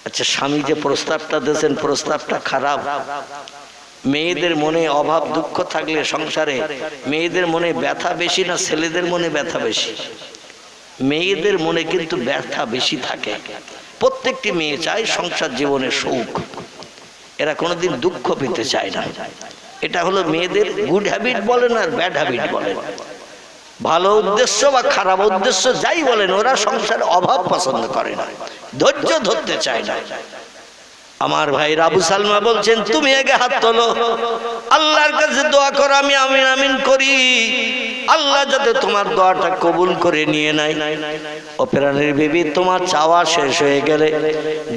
আচ্ছা, স্বামী যে প্রস্তাবটা দিয়েছেন প্রস্তাবটা খারাপ। মেয়েদের মনে অভাব দুঃখ থাকলে সংসারে মেয়েদের মনে ব্যথা বেশি না ছেলেদের মনে ব্যথা বেশি? মেয়েদের মনে কিন্তু ব্যথা বেশি থাকে। প্রত্যেকটি মেয়ে চায় সংসার জীবনের সুখ, এরা কোনোদিন দুঃখ পেতে চায় না। এটা হলো মেয়েদের গুড হ্যাবিট বলেন আর ব্যাড হ্যাবিট বলেন, ভালো উদ্দেশ্য বা খারাপ উদ্দেশ্য যাই বলেন, ওরা সংসারে অভাব পছন্দ করে না, ধৈর্য ধরতে চায় না। আমার ভাই আবু সালমা বলছেন, তুমি আগে হাত তোলো, আল্লাহর কাছে দোয়া করো, আমি আমিন আমিন করি, আল্লাহ যাতে তোমার দোয়াটা কবুল করে নিয়ে নেয়। ও প্রাণের বিবি, তোমার চাওয়া শেষ হয়ে গেলে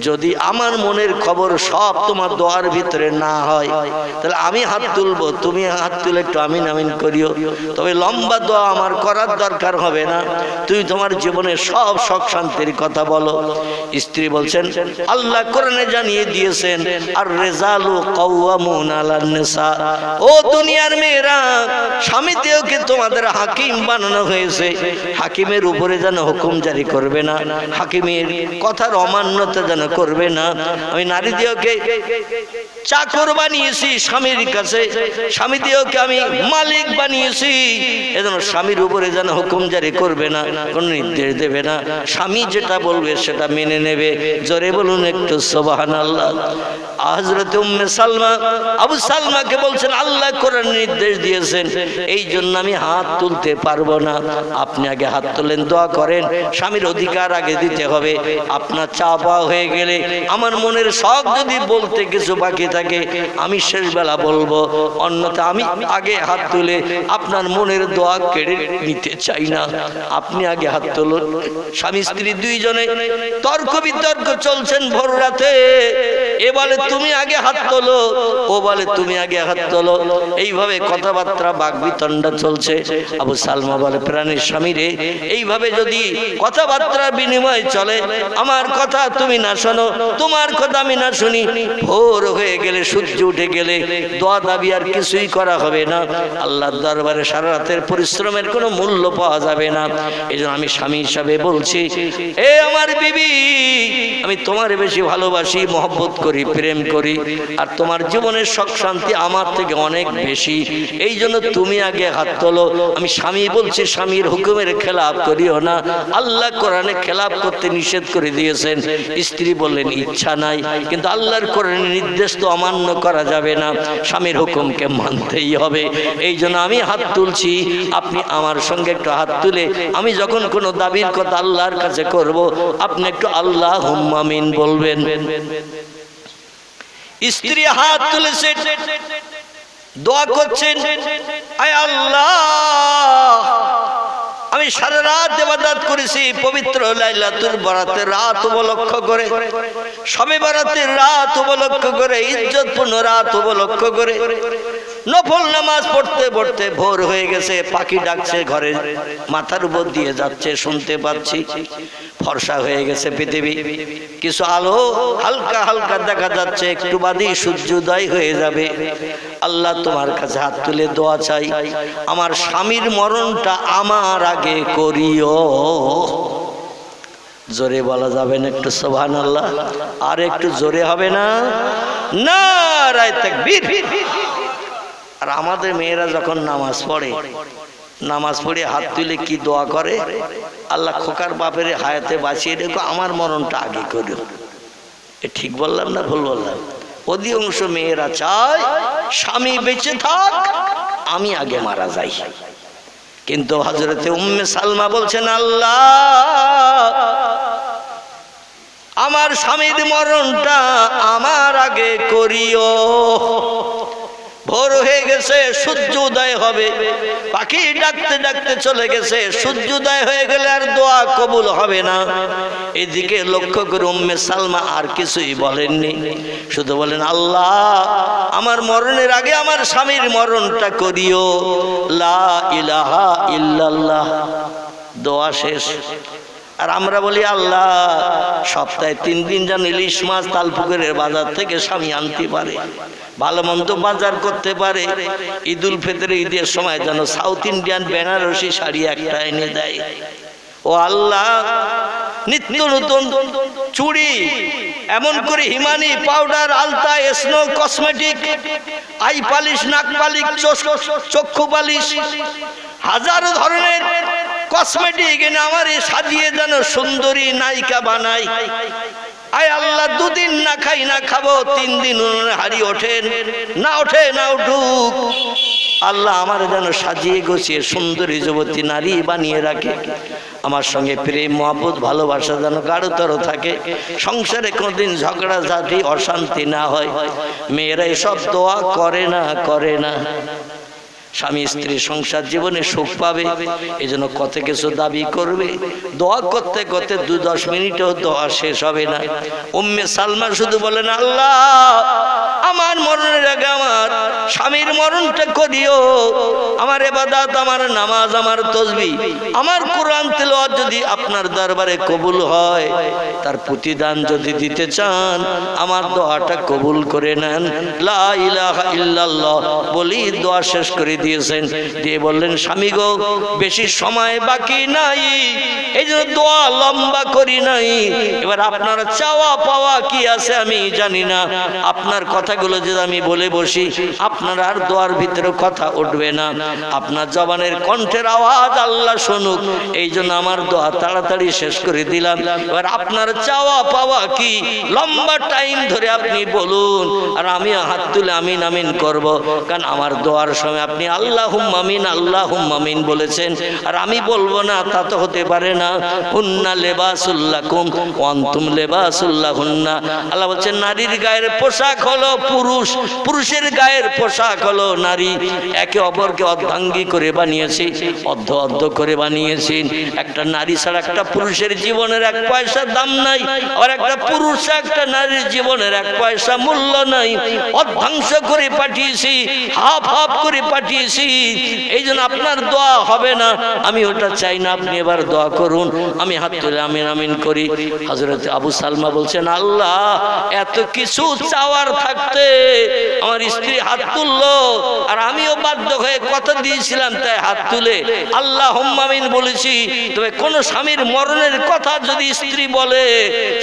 যদি আমার মনের খবর সব তোমার দোয়ার ভিতরে না হয়, তাহলে আমি হাত তুলবো, তুমি হাত তুলে একটু আমিন আমিন করিও। তবে লম্বা দোয়া আমার করার দরকার হবে না, তুমি তোমার জীবনের সব সুখ শান্তির কথা বলো। স্ত্রী বলছেন, আল্লাহ কোরআনে জানিয়ে দিয়েছেন, আর রিজালু কাওয়ামুন আলান নিসা, ও দুনিয়ার মেয়েরা, স্বামীদেরকে তোমাদের হাকিম বানানো হয়েছে, হাকিমের উপরে যেন হুকুম জারি করবে না, হাকিমের কথার অমান্যতা যেন করবে না। আমি নারীদেরকে চাকর বানিয়েছি স্বামীর কাছে, স্বামীদেরকে আমি মালিক বানিয়েছি, এজন্য স্বামীর উপরে যেন হুকুম জারি করবে না, কোন নির্দেশ দেবে না, স্বামী যেটা বলবে সেটা মেনে নেবে। জোরে বলুন একটু সুবহানাল্লাহ। হযরত উম্মে সালমা আবু সালমাকে বলছেন, আল্লাহ কোরআন নির্দেশ দিয়েছেন, এই জন্য আমি হাত তুলতে পারবো না। আপনি আগে হাত তোলেন, দোয়া করেন, স্বামীর অধিকার আগে দিতে হবে। আপনার চাওয়া হয়ে গেলে আমার মনের শখ যদি বলতে কিছু বাকি থাকে আমি শেষ বেলা বলবো, অন্যথা আমি আগে হাত তুলে আপনার মনের দোয়া কেড়ে নিতে চাই না। আপনি আগে হাত তুলুন। স্বামী স্ত্রী দুইজনে তর্ক বিতর্ক চলছেন ভোর রাতে, এ বলে তুমি আগে হাত তোলো, ও বলে তুমি আগে হাত তোলো, এইভাবে কথাবার্তা বাকবিতণ্ডা চলছে। আবু সালমা বলে, প্রাণের স্বামী রে, এইভাবে যদি কথাবার্তার বিনিময় চলে, আমার কথা তুমি না শোনো, তোমার কথা আমি না শুনি, ভোর হয়ে গেলে সূর্য উঠে গেলে দোয়া দাবি আর কিছুই করা হবে না, আল্লাহর দরবারে সারা রাতের পরিশ্রমের কোনো মূল্য পাওয়া যাবে না। এই জন্য আমি স্বামী হিসাবে বলছি, এ আমার বিবি, আমি তোমার বেশি ভালোবাসি, মহব্বত করি, প্রেম করি, আর তোমার জীবনের সুখ শান্তি আমার থেকে অনেক বেশি, এই জন্য তুমি আগে হাত তোলো। আমি স্বামী বলছি, স্বামীর হুকুমের খেলাপ করিও না, আল্লাহ কোরআনে খেলাপ করতে নিষেধ করে দিয়েছেন। স্ত্রী বললেন, ইচ্ছা নাই, কিন্তু আল্লাহর কোরআনের নির্দেশ তো অমান্য করা যাবে না, স্বামীর হুকুমকে মানতেই হবে। এই জন্য আমি হাত তুলছি, আপনি আমার সঙ্গে একটু হাত তুলে আমি যখন কোনো দাবির কথা আল্লাহর কাছে করব, আপনি একটু আল্লাহুম্মা আমিন বলবেন। স্ত্রী হাত তুলেছে, দোয়া করছেন, আয় আল্লাহ, আমি সারা রাত ইবাদত করেছি, পবিত্র লাইলাতুল বরাতের রাত উপলক্ষ করে, শবে বরাতের রাত উপলক্ষ করে, ইজ্জতপূর্ণ রাত উপলক্ষ করে নফল নামাজ পড়তে পড়তে ভোর হয়ে গেছে, পাখি ডাকছে ঘরে মাথার উপর দিয়ে যাচ্ছে, শুনতে পাচ্ছি, ফর্সা হয়ে গেছে পৃথিবী, কিছু আলো হালকা হালকা দেখা যাচ্ছে, একটু বাদেই সূর্যোদয় হয়ে যাবে। আল্লাহ তোমার কাছে হাত তুলে দোয়া চাই, আমার স্বামীর মরণটা আমার আগে করিও। জোরে বলা যাবে না একটু সুবহানাল্লাহ? আর একটু জোরে হবে না? নারায়ে তাকবীর। আর আমাদের মেয়েরা যখন নামাজ পড়ে, নামাজ পড়ে হাত তুলে কি দোয়া করে, আল্লাহ খোকার বাপের হায়াতে বাঁচিয়ে রেখো, আমার মরণটা আগে করিও। এ ঠিক বললাম না ভুল বললাম? অধিকাংশ মেয়েরা চায় স্বামী বেঁচে থাক, আমি আগে মারা যাই। কিন্তু হযরতে উম্মে সালমা বলছেন, আল্লাহ আমার স্বামীর মরণটা আমার আগে করিও। ভোর হয়ে গেছে, সূর্যোদয় হবে, পাখি ডাকতে ডাকতে চলে গেছে, সূর্যোদয় হয়ে গেলে আর দোয়া কবুল হবে না। এদিকে লক্ষ্য করে উম্মে সালমা আর কিছুই বলেননি, শুধু বলেন, আল্লাহ আমার মরণের আগে আমার স্বামীর মরণটা করিও, লা ইলাহা ইল্লাল্লাহ। দোয়া শেষ। আর আমরা বলি, আল্লাহ সপ্তাহে 3 দিন যেন ইলিশ মাছ তালপুকুরের বাজার থেকে স্বামী আনতে পারে, ভালো মন্দ বাজার করতে পারে, ঈদুল ফিতরে ঈদের সময় যেন সাউথ ইন্ডিয়ান বেনারসি শাড়ি একটা এনে দেয়। ও আল্লাহ নিত্য নতুন চুড়ি, এমন করে হিমানি পাউডার, আলতা, স্নো, কসমেটিক, আই পালিশ, নাক পালিশ, চক্ষু পালিশ, হাজারো ধরনের কসমেটিক এনে আমার সাজিয়ে যেন সুন্দরী নায়িকা বানাই। আয় আল্লাহ, দুদিন না খাই না খাবো, 3 দিন হাড়ি ওঠেন না, ওঠে না উঠুক, আল্লাহ আমার যেন সাজিয়ে গুছিয়ে সুন্দরী যুবতী নারী বানিয়ে রাখে। আমার সঙ্গে প্রেম মহব্বত ভালোবাসা যেন গাঢ়তর থাকে, সংসারে কোনোদিন ঝগড়া ঝাঁটি অশান্তি না হয়। মেয়েরা এসব দোয়া করে না। স্বামী স্ত্রী সংসার জীবনে সুখ পাবে, এই জন্য কত কিছু দাবি করবে। দোয়া করতে করতে 2-10 মিনিটেও দোয়া শেষ হবে না। উম্মে সালমা শুধু বলেন, আল্লাহ আমার মরণের আগে আমার স্বামীর মরণটা করিও। আমার ইবাদত, আমার নামাজ, আমার তাসবিহ, আমার কোরআন তেলাওয়াত যদি আপনার দরবারে কবুল হয়, তার প্রতিদান যদি দিতে চান, আমার দোয়াটা কবুল করে নেন। লা ইলাহা ইল্লাল্লাহ বলি দোয়া শেষ করে দিয়েছেন। দিয়ে বললেন, স্বামী গো, বেশি সময় বাকি নাই, এই জন্য দোয়া লম্বা করি নাই। এবার আপনার চাওয়া পাওয়া কি আছে আমি জানি না, আপনার কথাগুলো যদি আমি বলে বসি, আপনার আর দোয়ার ভিতরে কথা উঠবে না। আপনার জবানের কণ্ঠের আওয়াজ আল্লাহ শুনুক, এই জন্য আমার দোয়া তাড়াতাড়ি শেষ করে দিলাম। এবার আপনার চাওয়া পাওয়া কি, লম্বা টাইম ধরে আপনি বলুন, আর আমি হাত তুলে আমিন আমিন করব। কারণ আমার দোয়ার সময় আপনি আল্লাহুম্মা আমিন আল্লাহুম্মা আমিন বলেছেন, আর আমি বলবো না তা তো হতে পারে না। হুন্না লিবাসুল লাকুম ওয়া আনতুম লিবাসুল লাহুন্না। আল্লাহ বলেন, নারীর গায়ের পোশাক হলো পুরুষ, পুরুষের গায়ের পোশাক হলো নারী। একে অপরকে অর্ধাঙ্গী করে বানিয়েছি, অর্ধ করে বানিয়েছি। একটা নারী ছাড়া একটা পুরুষের জীবনের 1 পয়সা দাম নাই, আর একটা পুরুষ একটা নারীর জীবনের 1 পয়সা মূল্য নাই। অর্ধাংশ করে পাঠিয়েছি, হাফ করে পাঠিয়েছি। এই জন্য আপনার দোয়া হবে না, আমি ওটা চাই না। আপনি এবার দোয়া করুন। আমি হাত তুলে আমিন আমিন করি। হযরত আবু সালমা বলছেন, আল্লাহ এত কিছু চাওয়ার থাকতে আমার স্ত্রী হাত তুললো, আর আমিও বাধ্য হয়ে কথা দিয়েছিলাম তাই হাত তুলে আল্লাহুম্মা আমিন বলেছি। তবে কোন স্বামীর মরণের কথা যদি স্ত্রী বলে,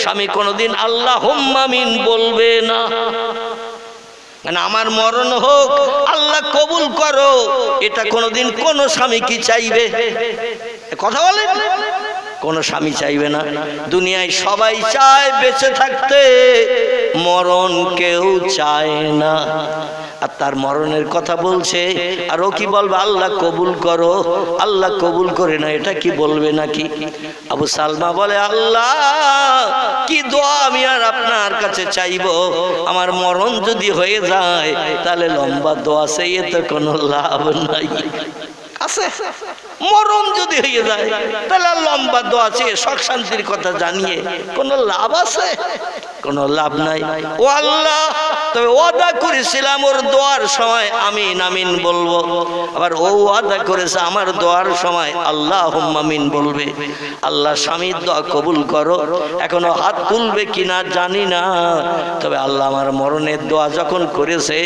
স্বামী কোনোদিন আল্লাহুম্মা আমিন বলবে না। আমার মরণ হোক, আল্লাহ কবুল করো, এটা কোনোদিন কোন স্বামী কি চাইবে? কথা বলে কোন স্বামী চাইবে না। দুনিয়ায় সবাই চায় বেঁচে থাকতে, মরণ কেউ চায় না। আর তার মরণের কথা বলছে, আর ও কি বলবে? আল্লাহ কবুল করো, আল্লাহ কবুল করে না, এটা কি বলবে নাকি? আবু সালমা বলে, আল্লাহ কি দোয়া আমি আর আপনার কাছে চাইবো? আমার মরণ যদি হয়ে যায়, তাহলে লম্বা দোয়া চাইয়ে তো কোনো লাভ নাই। আছে মরণ যদি হয়ে যায়, তাহলে লম্বা দোয়া চেয়ে সুখ শান্তির কথা জানিয়ে কোনো লাভ আছে? কোনো লাভ নাই। ও আল্লাহ, তবে ওয়াদা করেছিলাম ওর দোয়ার সময় আমিন আমিন বলবো, আবার ও ওয়াদা করেছে আমার দোয়ার সময় আল্লাহুম্মা আমিন বলবে। আল্লাহ স্বামীর দোয়া কবুল করো। এখনো হাত তুলবে কিনা জানি না, তবে আল্লাহ আমার মরণের দোয়া যখন করেছে,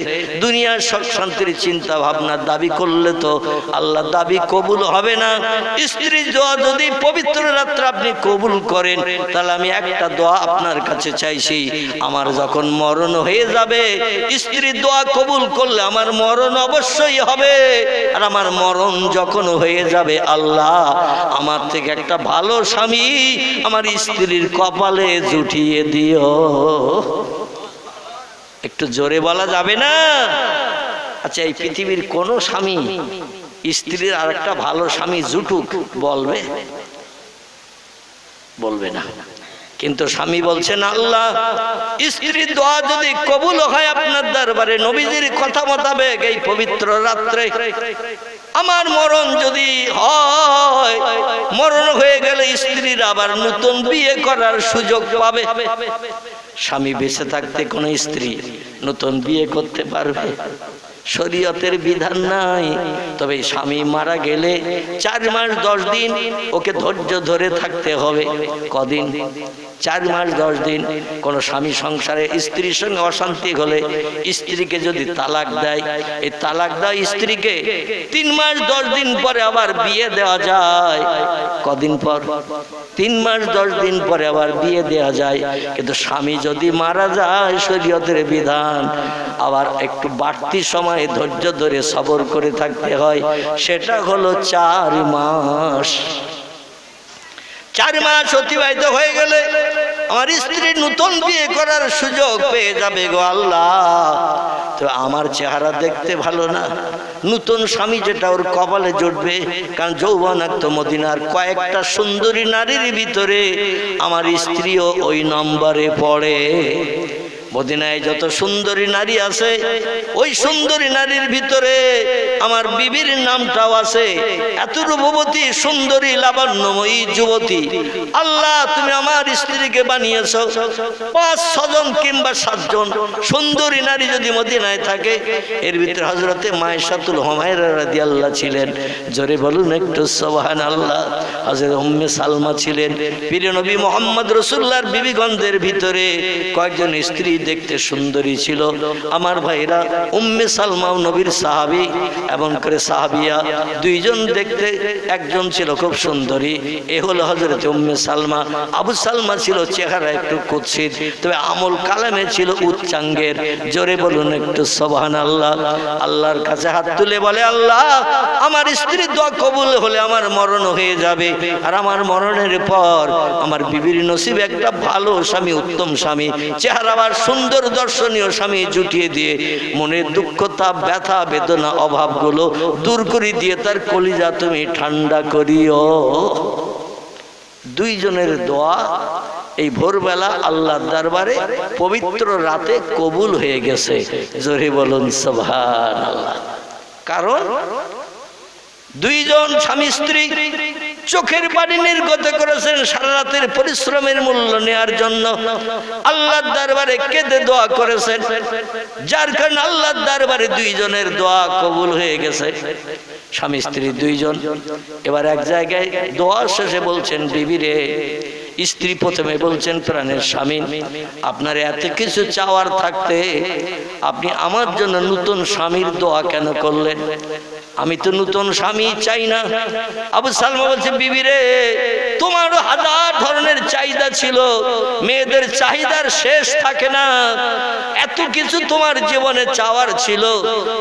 দুনিয়ার সুখ শান্তির চিন্তা ভাবনা দাবি করলে তো আল্লাহ দাবি কবুল হবে না। স্ত্রীর দোয়া যদি পবিত্র রাত্রে আপনি কবুল করেন, তাহলে আমি একটা দোয়া আপনার কাছে চাইছি, আমার যখন মরণ হয়ে যাবে, স্ত্রীর দোয়া কবুল করলে আমার মরণ অবশ্যই হবে। আর আমার মরণ যখন হয়ে যাবে, আল্লাহ আমার থেকে একটা ভালো স্বামী আমার স্ত্রীর কপালে জুটিয়ে দিও। একটু জোরে বলা যাবে না? আচ্ছা, এই পৃথিবীর কোন স্বামী স্ত্রীর আর একটা ভালো স্বামী জুটুক বলবে? বলবে না। কিন্তু স্বামী বলছেন, আল্লাহ স্ত্রীর দোয়া যদি কবুল হয় আপনার দরবারে, নবীজির কথা মোতাবেক এই পবিত্র রাত্রে আমার মরণ যদি হয়, মরণ হয়ে গেলে স্ত্রীর আবার নতুন বিয়ে করার সুযোগ পাবে। স্বামী বেঁচে থাকতে কোন স্ত্রী নতুন বিয়ে করতে পারবে? শরীয়তের বিধান নাই। তবে স্বামী মারা গেলে 4 মাস 10 দিন ওকে ধৈর্য ধরে থাকতে হবে। কদিন? 4 মাস 10 দিন কোন স্বামী সংসারে স্ত্রীর সঙ্গে অশান্তি হলে স্ত্রীকে যদি তালাক দেয়, এই তালাক দেওয়া স্ত্রীকে 3 মাস 10 দিন পরে আবার বিয়ে দেওয়া যায়। কদিন পর? 3 মাস 10 দিন পরে আবার বিয়ে দেওয়া যায়। কিন্তু স্বামী যদি মারা যায়, শরীয়তের বিধান আবার একটু বাড়তি সময় ধৈর্য ধরে সবর করে থাকতে হয়, সেটা হলো 4 মাস। 4 মাস অতিবাহিত হয়ে গেলে আমার স্ত্রী নতুন বিয়ে করার সুযোগ পেয়ে যাবে। গো আল্লাহ, তো আমার চেহারা দেখতে ভালো না, নতুন স্বামী যেটা ওর কপালে জুটবে। কারণ যৌবনাক্ত মদিনার কয়েকটা সুন্দরী নারীর ভিতরে আমার স্ত্রীও ওই নম্বরে পড়ে। মদিনায় যত সুন্দরী নারী আছে, ওই সুন্দরী নারীর ভিতরে আমার বিবির নামটাও আছে। এত রূপবতী সুন্দরী লাবণ্যময়ী যুবতী আল্লাহ তুমি আমার স্ত্রীকে বানিয়েছো। 5-6 জন কিংবা 7 জন সুন্দরী নারী যদি মদিনায় থাকে, এর ভিতরে হযরতে মায়েশাতুল হুমায়রা রাদিয়াল্লাহু ছিলেন। জোরে বলুন একটু সুবহানাল্লাহ। হযরত উম্মে সালমা ছিলেন। প্রিয় নবী মুহাম্মদ রাসূলুল্লাহর বিবিগণদের ভিতরে কয়েকজন স্ত্রী দেখতে সুন্দরী ছিল। আমার ভাইরা, উম্মে সালমাও নবীর সাহাবী এবং করে সাহাবিয়া, 2 জন দেখতে, একজন ছিল খুব সুন্দরী, এ হলো হযরত উম্মে সালমা। আবু সালমা ছিল চেহারা একটু কুৎসিত, তবে আমল কালামে ছিল উচ্চাঙ্গের। জোরে বলুন একটু সুবহানাল্লাহ। আল্লাহর কাছে হাত তুলে বলে, আল্লাহ আমার স্ত্রীর দোয়া কবুল হলে আমার মরণ হয়ে যাবে, আর আমার মরণের পর আমার বিবির নসিবে একটা ভালো স্বামী, উত্তম স্বামী, চেহারা আবার সুন্দর দর্শনীয় স্বামী জুটিয়ে দিয়ে মনের দুঃখ, তাপ, ব্যথা, বেদনা, অভাবগুলো দূর করে দিয়ে তার কলিজা তুমি ঠান্ডা করিও। 2 জনের দোয়া এই ভোরবেলা আল্লাহর দরবারে পবিত্র রাতে কবুল হয়ে গেছে। জোরে বলুন সুবহানাল্লাহ। কারণ 2 জন স্বামী স্ত্রী চোখের পানি নির্গত করেছেন সারা রাতের পরিশ্রমের মূল্য নেওয়ার জন্য। আল্লাহর দরবারে কেঁদে দোয়া করেছেন, যার কারণে আল্লাহর দরবারে 2 জনের দোয়া কবুল হয়ে গেছে। স্বামী স্ত্রী 2 জন এবার এক জায়গায় দোয়া শেষে বলছেন, বিবি রে, স্ত্রী প্রথমে বলছেন, প্রাণের স্বামী, আপনার এত কিছু চাওয়ার থাকতে আপনি আমার জন্য নতুন স্বামীর দোয়া কেন করলেন? আমি তো নতুন স্বামী চাই না। আবু সালমা বলছে, বিবি রে, তোমারও 1000 ধরনের চাহিদা ছিল, মেয়েদের চাহিদার শেষ থাকে না। এত কিছু তোমার জীবনে চাওয়ার ছিল,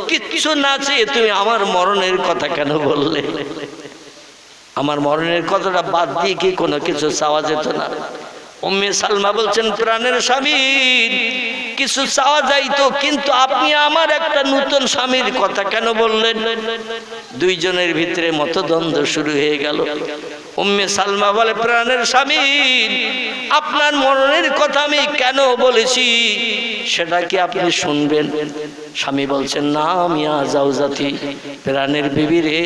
কিচ্ছু না চেয়ে তুমি আমার মরণের কথা কেন বললে? আমার মরণের কথাটা বাদ দিয়ে কি কোনো কিছু চাওয়া যেত না? উম্মে সালমা বলছেন, প্রাণের স্বামী, কিছু চাওয়া যাইতো, কিন্তু আপনি আমার একটা নতুন স্বামীর কথা কেন বললেন? 2 জনের ভিতরে মতদ্বন্দ্ব শুরু হয়ে গেল। উম্মে সালমা বলে, প্রাণের স্বামী, আপনার মরণের কথা আমি কেন বলেছি সেটা কি আপনি শুনবেন? স্বামী বলছেন, না মিয়া জাওজাতি, প্রাণের বিবি রে,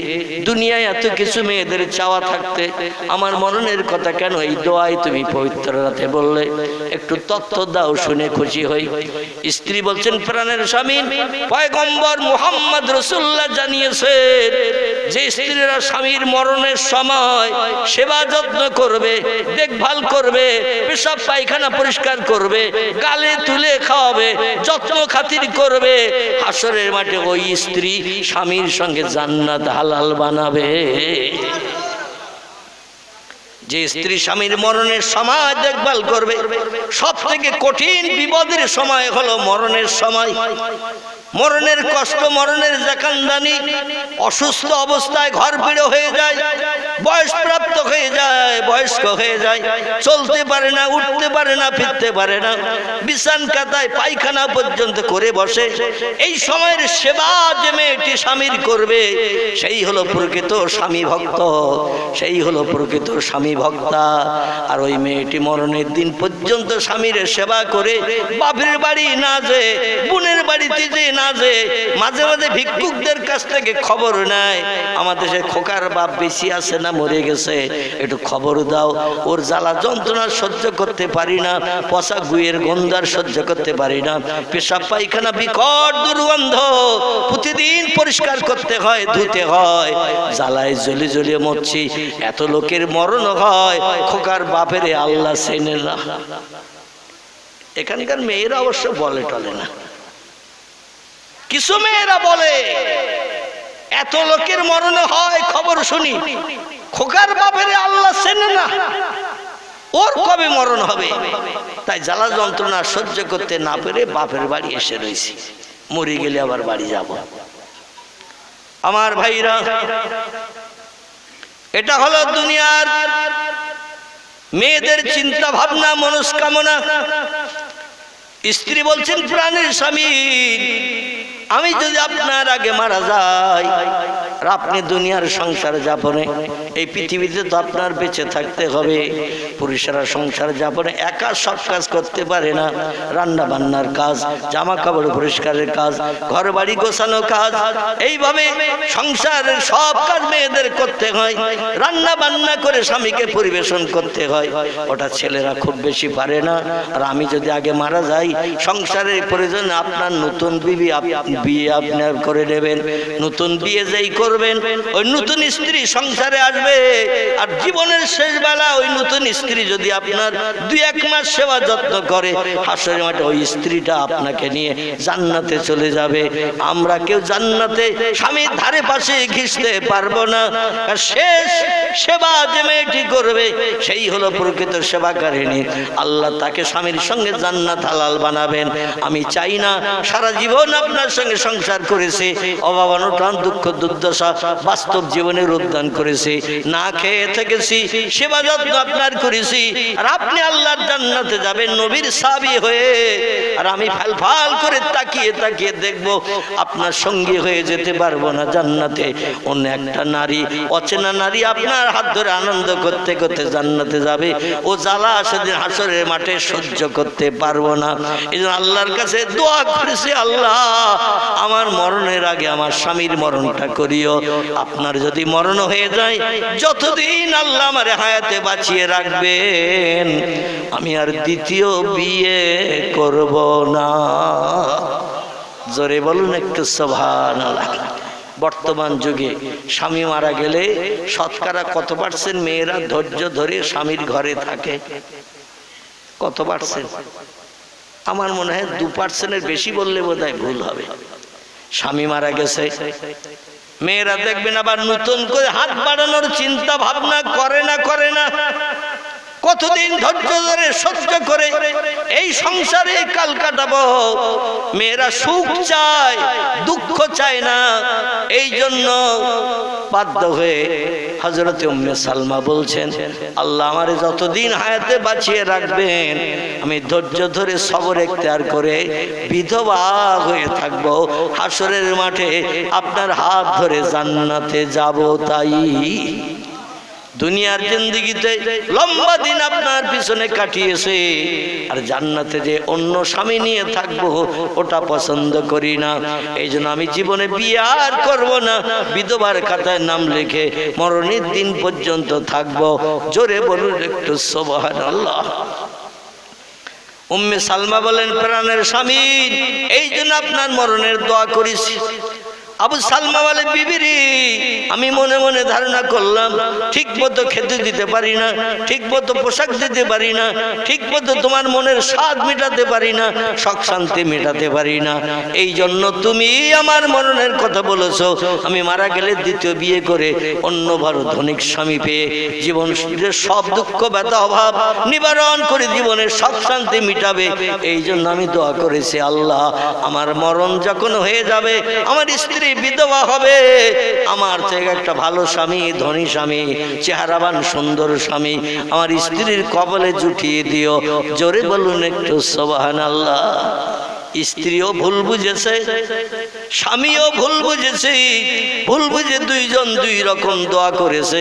দুনিয়ায় এত কিছু মেয়েদের চাওয়া থাকতে আমার মরণের কথা কেন এই দোয়ায় তুমি পবিত্র রাতে বললে? একটু তথ্য দাও, শুনে খুশি হই। স্ত্রী বলছেন, প্রাণের স্বামী, পয়গম্বর মুহাম্মদ রাসূলুল্লাহ জানিয়েছেন যে স্ত্রীরা স্বামীর মরণের সময় সেবা যত্ন করবে, দেখভাল করবে, পেশাব পায়খানা পরিষ্কার করবে, গালে তুলে খাওয়াবে, যত্ন খাতির করবে, হাসরের মাঠে ওই স্ত্রী স্বামীর সঙ্গে জান্নাত হালাল বানাবে। যে স্ত্রী স্বামীর মরণের সময় দেখভাল করবে, সব থেকে কঠিন বিপদের সময় হলো মরণের সময়। মরণের কষ্ট, মরণের জাকান্দানি, অসুস্থ অবস্থায় ঘর ফিরে হয়ে যায়, বয়সপ্রাপ্ত হয়ে যায়, বয়স্ক হয়ে যায়, চলতে পারে না, উঠতে পারে না, ফিরতে পারে না, বিছান কাতায় পায়খানা পর্যন্ত করে বসে। এই সময়ের সেবা যে মেয়েটি স্বামীর করবে, সেই হলো প্রকৃত স্বামী ভক্ত, সেই হলো প্রকৃত স্বামী ভক্তা। আর ওই মেয়েটি মরণের দিন পর্যন্ত স্বামীর সেবা করে বাপের বাড়ি না যে, বোনের বাড়িতে যে না যে, মাঝে মাঝে ভিক্ষুকদের কাছ থেকে খবর নেয়, আমাদের দেশে খোকার বাপ বেশি আছে না মরে গেছে, একটু খবর দাও, ওর জ্বালা যন্ত্রণা সহ্য করতে পারি না, পচা গুয়ের গন্ধার সহ্য করতে পারি না, পেশাব পায়খানা বিকট দুর্গন্ধ, প্রতিদিন পরিষ্কার করতে হয়, ধুতে হয়, জ্বালায় জ্বলে জ্বলে মরছি, এত লোকের মরণ হয়, হয় খোকার বাপেরে আল্লাহ চেনে না। এখানকার মেয়েরা অবশ্য বলে টলে না, কিছু মেয়েরা বলে এত লোকের মরণে হয় খবর শুনি, খোকার বাপেরে আল্লাহ চেনে না, ওর কবে মরণ হবে। তাই জ্বালা যন্ত্রণা সহ্য করতে না পেরে বাপের বাড়ি এসে রয়েছি, মরে গেলে আবার বাড়ি যাব। আমার ভাইরা, এটা হলো দুনিয়ার মেয়েদের চিন্তা ভাবনা, মনস্কামনা। স্ত্রী বলছেন প্রাণের স্বামী, আমি যদি আপনার আগে মারা যাই, আর আপনি দুনিয়ার সংসার যাপনে, এই পৃথিবীতে তো আপনার বেঁচে থাকতে হবে। পুরুষেরা সংসার যাপনে একা সব কাজ করতে পারে না, রান্না বান্নার কাজ, জামা কাপড় পরিষ্কারের কাজ, ঘর বাড়ি গোছানো কাজ, এইভাবে সংসারের সব কাজ মেয়েদের করতে হয়। রান্না বান্না করে স্বামীকে পরিবেশন করতে হয়, ওটা ছেলেরা খুব বেশি পারে না। আর আমি যদি আগে মারা যাই, সংসারের প্রয়োজনে আপনার নতুন বিয়ে আপনার করে নেবেন, নতুন বিয়ে যেই করবেন, ওই নতুন স্ত্রী সংসারে আসবে। আর জীবনের শেষ বেলা ওই নতুন স্ত্রী যদি আপনার 2-1 মাস সেবা যত্ন করে, হাসরের মাঠে ওই স্ত্রীটা আপনাকে নিয়ে জান্নাতে চলে যাবে। আমরা কেউ জান্নাতে স্বামীর ধারে পাশে ঘিসতে পারবো না। আর শেষ সেবা যে মেয়েটি করবে, সেই হলো প্রকৃত সেবাকারিণী। আল্লাহ তাকে স্বামীর সঙ্গে জান্নাত হালাল বানাবেন। আমি চাই না সারা জীবন আপনার সঙ্গে সংসার করেছে, অভাব অনটন দুঃখ দুর্দশা বাস্তব জীবনের উদ্যান করেছে, না খেয়ে থেকেছি, সেবা যত্ন আপনার করেছি, আর আপনি আল্লাহর জান্নাতে যাবেন নবীর সাহাবী হয়ে, আর আমি ফাল করে তাকিয়ে তাকিয়ে দেখবো আপনার সঙ্গী হয়ে যেতে পারবো না জান্নাতে। অন্য একটা নারী, অচেনা নারী আপনার হাত ধরে আনন্দ করতে করতে জান্নাতে যাবে, ও জ্বালা সেদিন হাসরের মাঠে সহ্য করতে পারবো না। এই জন্য আল্লাহর কাছে দোয়া করেছি, আল্লাহ আমার মরণের আগে আমার স্বামীর মরণটা করিও। আপনার যদি মরণ হয়ে যায়, যতদিন আল্লাহ আমার হায়াতে বাঁচিয়ে রাখবেন, আমি আর দ্বিতীয় বিয়ে করব না। জোরে বলুন একটু সুবহানাল্লাহ। বর্তমান যুগে স্বামী মারা গেলে শতকরা কত % মেয়েরা ধৈর্য ধরে স্বামীর ঘরে থাকে? কত %? আমার মনে হয় 2%-এর বেশি বললে বোধহয় ভুল হবে। স্বামী মারা গেছে, মেয়েরা দেখবেন আবার নতুন করে হাত বাড়ানোর চিন্তা ভাবনা করে না। কতদিন ধৈর্য ধরে সহ্য করে এই সংসারে কাল কাটাবো। মেয়েরা সুখ চায়, দুঃখ চায় না। এই জন্য বাধ্য হয়ে হযরত উম্মে সালমা বলছেন, আল্লাহ আমারে যতদিন হায়াতে বাঁচিয়ে রাখবেন, আমি ধৈর্য ধরে সবর ইখতিয়ার করে বিধবা হয়ে থাকবো, হাসরের মাঠে আপনার হাত ধরে জান্নাতে যাব। তাই দুনিয়ার জিন্দেগিতে লম্বা দিন আপনার পিছনে কাটিয়েছে, আর জান্নাতে যে অন্য স্বামী নিয়ে থাকবো ওটা পছন্দ করি না। এই জন্য আমি জীবনে বিয়ে আর করবো না, বিধবার খাতায় নাম লিখে মরণের দিন পর্যন্ত থাকবো। জোরে বলুন একটু সুবহানাল্লাহ। উম্মে সালমা বলেন, প্রাণের স্বামী, এই জন্য আপনার মরণের দোয়া করেছি। আবু সালমা বলে, বিবিরি, আমি মনে মনে ধারণা করলাম ঠিক মতো খেতে দিতে পারি না, ঠিক মতো পোশাক দিতে পারি না, ঠিক মতো তোমার মনের স্বাদ মেটাতে পারি না, শখ শান্তি মেটাতে পারি না। এই জন্য তুমি আমার মরণের কথা বলেছো। আমি মারা গেলে দ্বিতীয় বিয়ে করে অন্য ভালো ধনিক স্বামী পেয়ে জীবন সব দুঃখ ব্যথা অভাব নিবারণ করে জীবনের শখ শান্তি মিটাবে। এই জন্য আমি দোয়া করেছি, আল্লাহ আমার মরণ যখন হয়ে যাবে, আমার স্ত্রী বিধবা হবে, আমার থেকে একটা ভালো স্বামী, ধনী স্বামী, চেহারাবান সুন্দর স্বামী আমার স্ত্রীর কবলে জুটিয়ে দিও। জোরে বলুন একটু সুবহানাল্লাহ। স্ত্রীও ভুল বুঝেছে, স্বামীও ভুল বুঝেছে, ভুল বুঝে দুইজন দুই রকম দোয়া করেছে।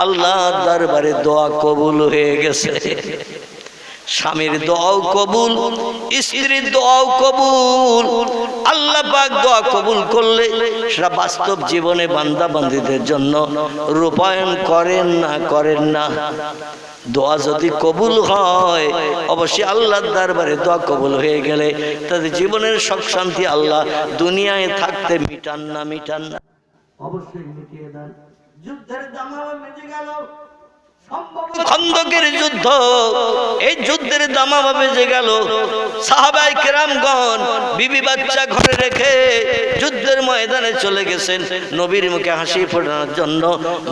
আল্লাহর দরবারে দোয়া কবুল হয়ে গেছে। স্বামীর দোয়াও কবুল, স্ত্রীর দোয়াও কবুল। আল্লাহ পাক দোয়া কবুল করলে সেটা বাস্তব জীবনে বান্দা বান্দীদের জন্য রূপায়ণ করেন না। দোয়া যদি কবুল হয়, অবশ্যই আল্লাহর দরবারে দোয়া কবুল হয়ে গেলে তাদের জীবনের সুখ শান্তি আল্লাহ দুনিয়ায় থাকতে মিটান না, অবশ্যই মিটিয়ে দেন। যুদ্ধের দামামা মিটে গেল, খন্দকের যুদ্ধ, এই যুদ্ধের দামামা বেজে গেল। সাহাবায়ে কেরামগণ বিবি বাচ্চা ঘরে রেখে যুদ্ধের ময়দানে চলে গেছেন নবীর মুখে হাসি ফোটানোর জন্য।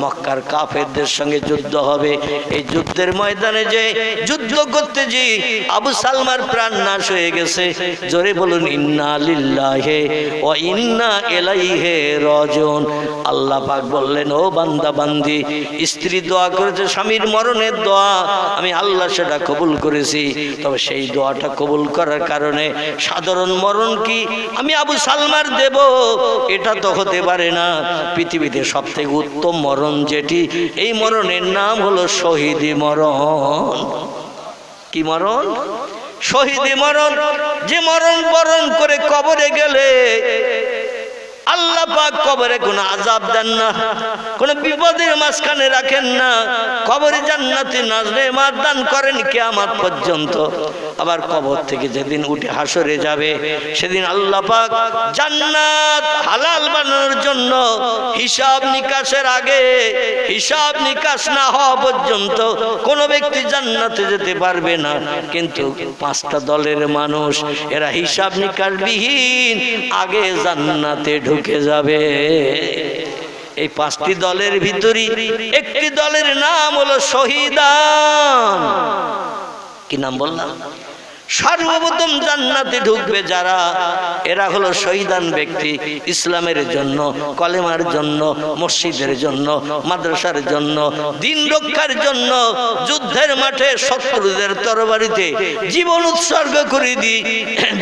মক্কার কাফেরদের সঙ্গে যুদ্ধ হবে। এই যুদ্ধের ময়দানে যে যুদ্ধ করতে যে আবু সালমার প্রাণ নাশ হয়ে গেছে। জোরে বলুন ইন্না লিল্লাহি ওয়া ইন্না ইলাইহি রাজিউন। আল্লাহ পাক বললেন, ও বান্দা বান্দি, স্ত্রী দোয়া করেছে স্বামীর মরণের দোয়া, আমি আল্লাহ সেটা কবুল করেছি। তবে সেই দোয়াটা কবুল করার কারণে সাধারণ মরণ কি আমি আবু সালমার দেব, এটা তো হতে পারে না। পৃথিবীতে সবথেকে উত্তম মরণ যেটি, এই মরণের নাম হলো শহীদি মরণ। কি মরণ? শহীদি মরণ। যে মরণ বরণ করে কবরে গেলে আল্লাহ পাক কবরে কোনো আযাব দেন না, কোনো বিপদের মাঝখানে রাখেন না। কবরে জান্নাতি নেমাত দান করেন কিয়ামত পর্যন্ত। আবার কবর থেকে যেদিন উঠে হাসরে যাবে, সেদিন আল্লাহ পাক জান্নাত হালাল বানানোর জন্য হিসাব নিকাশের আগে, হিসাব নিকাশ না হওয়া পর্যন্ত কোনো ব্যক্তি জান্নাতে যেতে পারবে না। কিন্তু পাঁচটা দলের মানুষ, এরা হিসাব নিকাশ বিহীন আগে জান্নাতে ঢুকে যাবে। এই পাঁচটি দলের ভিতরে একটি দলের নাম হলো শহীদান। কি নাম বললাম? সর্বপ্রথম জান্নাতে ঢুকবে যারা, এরা হলো শহীদান ব্যক্তি। ইসলামের জন্য, কলেমার জন্য, মসজিদের জন্য, মাদ্রাসার জন্য, দিন রক্ষার জন্য যুদ্ধের মাঠে শত্রুদের তরবারিতে জীবন উৎসর্গ করে দি।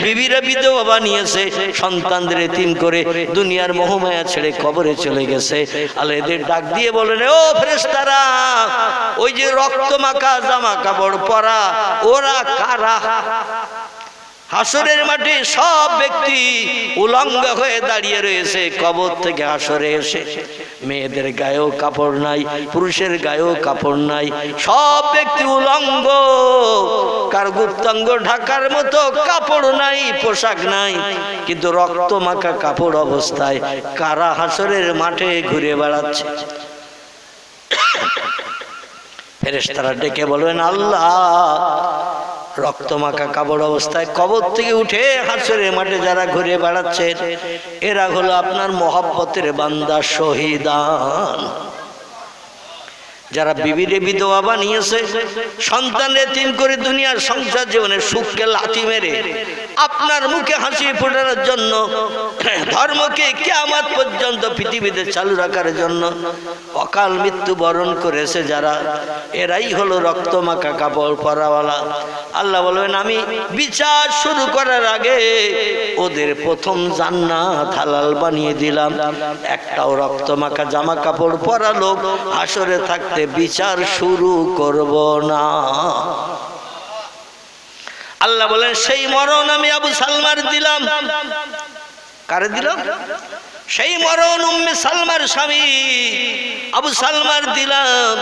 বিবিরা বিধবা বানিয়েছে, সন্তানদের এতিম করে দুনিয়ার মোহমায়া ছেড়ে কবরে চলে গেছে। আল্লাহ এদের ডাক দিয়ে বলেন, ও ফেরেশতারা, ওই যে রক্ত মাখা জামা কাপড় পরা, ওরা কারা? হাসরের মাঠে সব ব্যক্তি উলঙ্গ হয়ে দাঁড়িয়ে রয়েছে কবর থেকে হাসরে এসে। মেয়েদের গায়েও কাপড় নাই, পুরুষের গায়েও কাপড় নাই, সব ব্যক্তি উলঙ্গ। কার গুপ্তাঙ্গ ঢাকার মতো কাপড় নাই, পোশাক নাই, কিন্তু রক্ত মাখা কাপড় অবস্থায় কারা হাসরের মাঠে ঘুরে বেড়াচ্ছে। ফেরেশতারা ডেকে বলবেন, আল্লাহ, রক্তমাখা কাপড় অবস্থায় কবর থেকে উঠে হাসরের মাঠে যারা ঘুরে বেড়াচ্ছে, এরা হলো আপনার মহব্বতের বান্দা শহীদান। যারা বিবিরে বিধবা বানিয়েছে, সন্তানের তিন করে দুনিয়ার সংসার জীবনে সুখকে লাথি মেরে আপনার মুখে হাসি ফোটানোর জন্য, ধর্মকে কিয়ামত পর্যন্ত পৃথিবীতে চালু রাখার জন্য অকাল মৃত্যু বরণ করেছে যারা, এরাই হলো রক্তমাখা কাপড় পরাওয়ালা। আল্লাহ বলবেন, আমি বিচার শুরু করার আগে ওদের প্রথম জান্নাত হালাল বানিয়ে দিলাম। একটাও রক্তমাখা জামা কাপড় পরা লোক হাসরে থাকতে বিচার শুরু করব না। আল্লাহ বলেন, সেই মরণ আমি আবু সালমার দিলাম। কারে দিলাম? সেই মরণ উম্মে সালমার স্বামী আবু সালমার দিলাম,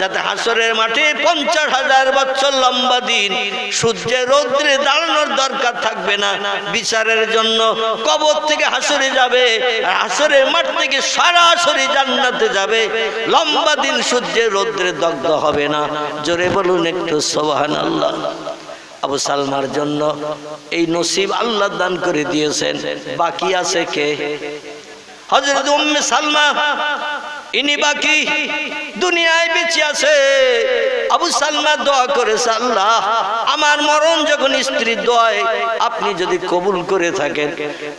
যাতে হাসরের মাঠে 50,000 বছর লম্বা দিন সূর্যের রৌদ্রে দাঁড়ানোর দরকার থাকবে না। বিচারের জন্য কবর থেকে হাসরে যাবে, আর হাসরের মাঠ থেকে সরাসরি জান্নাতে যাবে। লম্বা দিন সূর্যের রৌদ্রে দগ্ধ হবে না। জোরে বলুন একটু সুবহানাল্লাহ। আবু সালমার জন্য এই নসিব আল্লাহ দান করে দিয়েছেন। বাকি আছে কে? হযরত উম্মে সালমা, ইনি বাকি, দুনিয়ায় বেঁচে আছে। আবু সালমা দোয়া করেছে, আল্লাহ, আমার মরণ যখন স্ত্রীর দোয়ায় আপনি যদি কবুল করে থাকেন,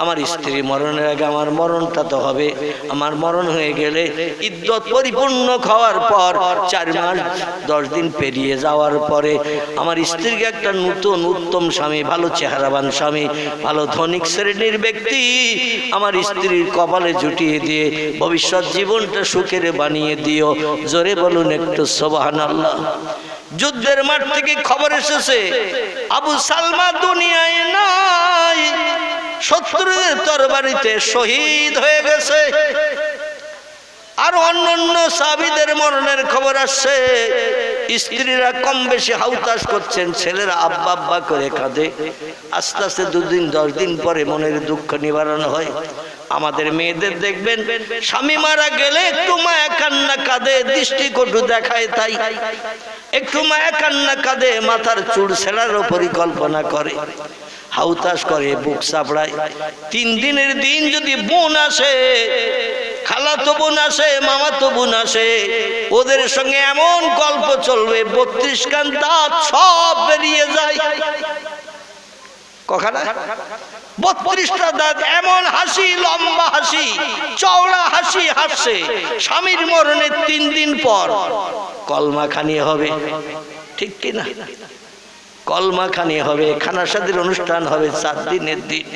আমার স্ত্রী মরণের আগে আমার মরণটা তো হবে। আমার মরণ হয়ে গেলে ইদ্যত পরিপূর্ণ খাওয়ার পর 4 মাস 10 দিন পেরিয়ে যাওয়ার পরে আমার স্ত্রীকে একটা নতুন উত্তম স্বামী, ভালো চেহারাবান স্বামী, ভালো ধনিক শ্রেণীর ব্যক্তি আমার স্ত্রীর কপালে জুটিয়ে দিয়ে ভবিষ্যৎ জীবনটা সুখের বানিয়ে দিও। জোরে বলুন একটু সুবহানাল্লাহ। যুদ্ধের মাঠ থেকে খবর এসেছে আবু সালমা দুনিয়ায় নাই, শত্রুদের তরবারিতে শহীদ হয়ে গেছে। আর অন্যান্য সাহাবীদের মরণের খবর আসছে। স্ত্রীরা কম বেশি হাউতাস করছেন, ছেলেরা আব্বা আব্বা করে কাঁদে। আস্তে আস্তে 2 দিন 10 দিন পরে মনের দুঃখ নিবারণ হয়। আমাদের মেয়েদের দেখবেন স্বামী মারা গেলে একটু মায়া কান্না কাঁদে, দৃষ্টিকটু দেখায়, তাই একটু মায়া কান্না কাঁদে, মাথার চুল ছেঁড়ারও পরিকল্পনা করে, হাউতাস করে, বুক চাপড়ায়। 3 দিনের দিন যদি বোন আসে, খালাতো বোন আসে, মামাতো বোন আসে, ওদের সঙ্গে এমন গল্প চলবে 32 খান দাঁত সব বেরিয়ে যায়। কখানা 32টা দাঁত, এমন হাসি, লম্বা হাসি, চওড়া হাসি হাসছে। স্বামীর মরণের 3 দিন পর কলমা খানি হবে, ঠিক কিনা? কলমা খানি হবে, খানা শাদীর অনুষ্ঠান হবে 4 দিনের দিন।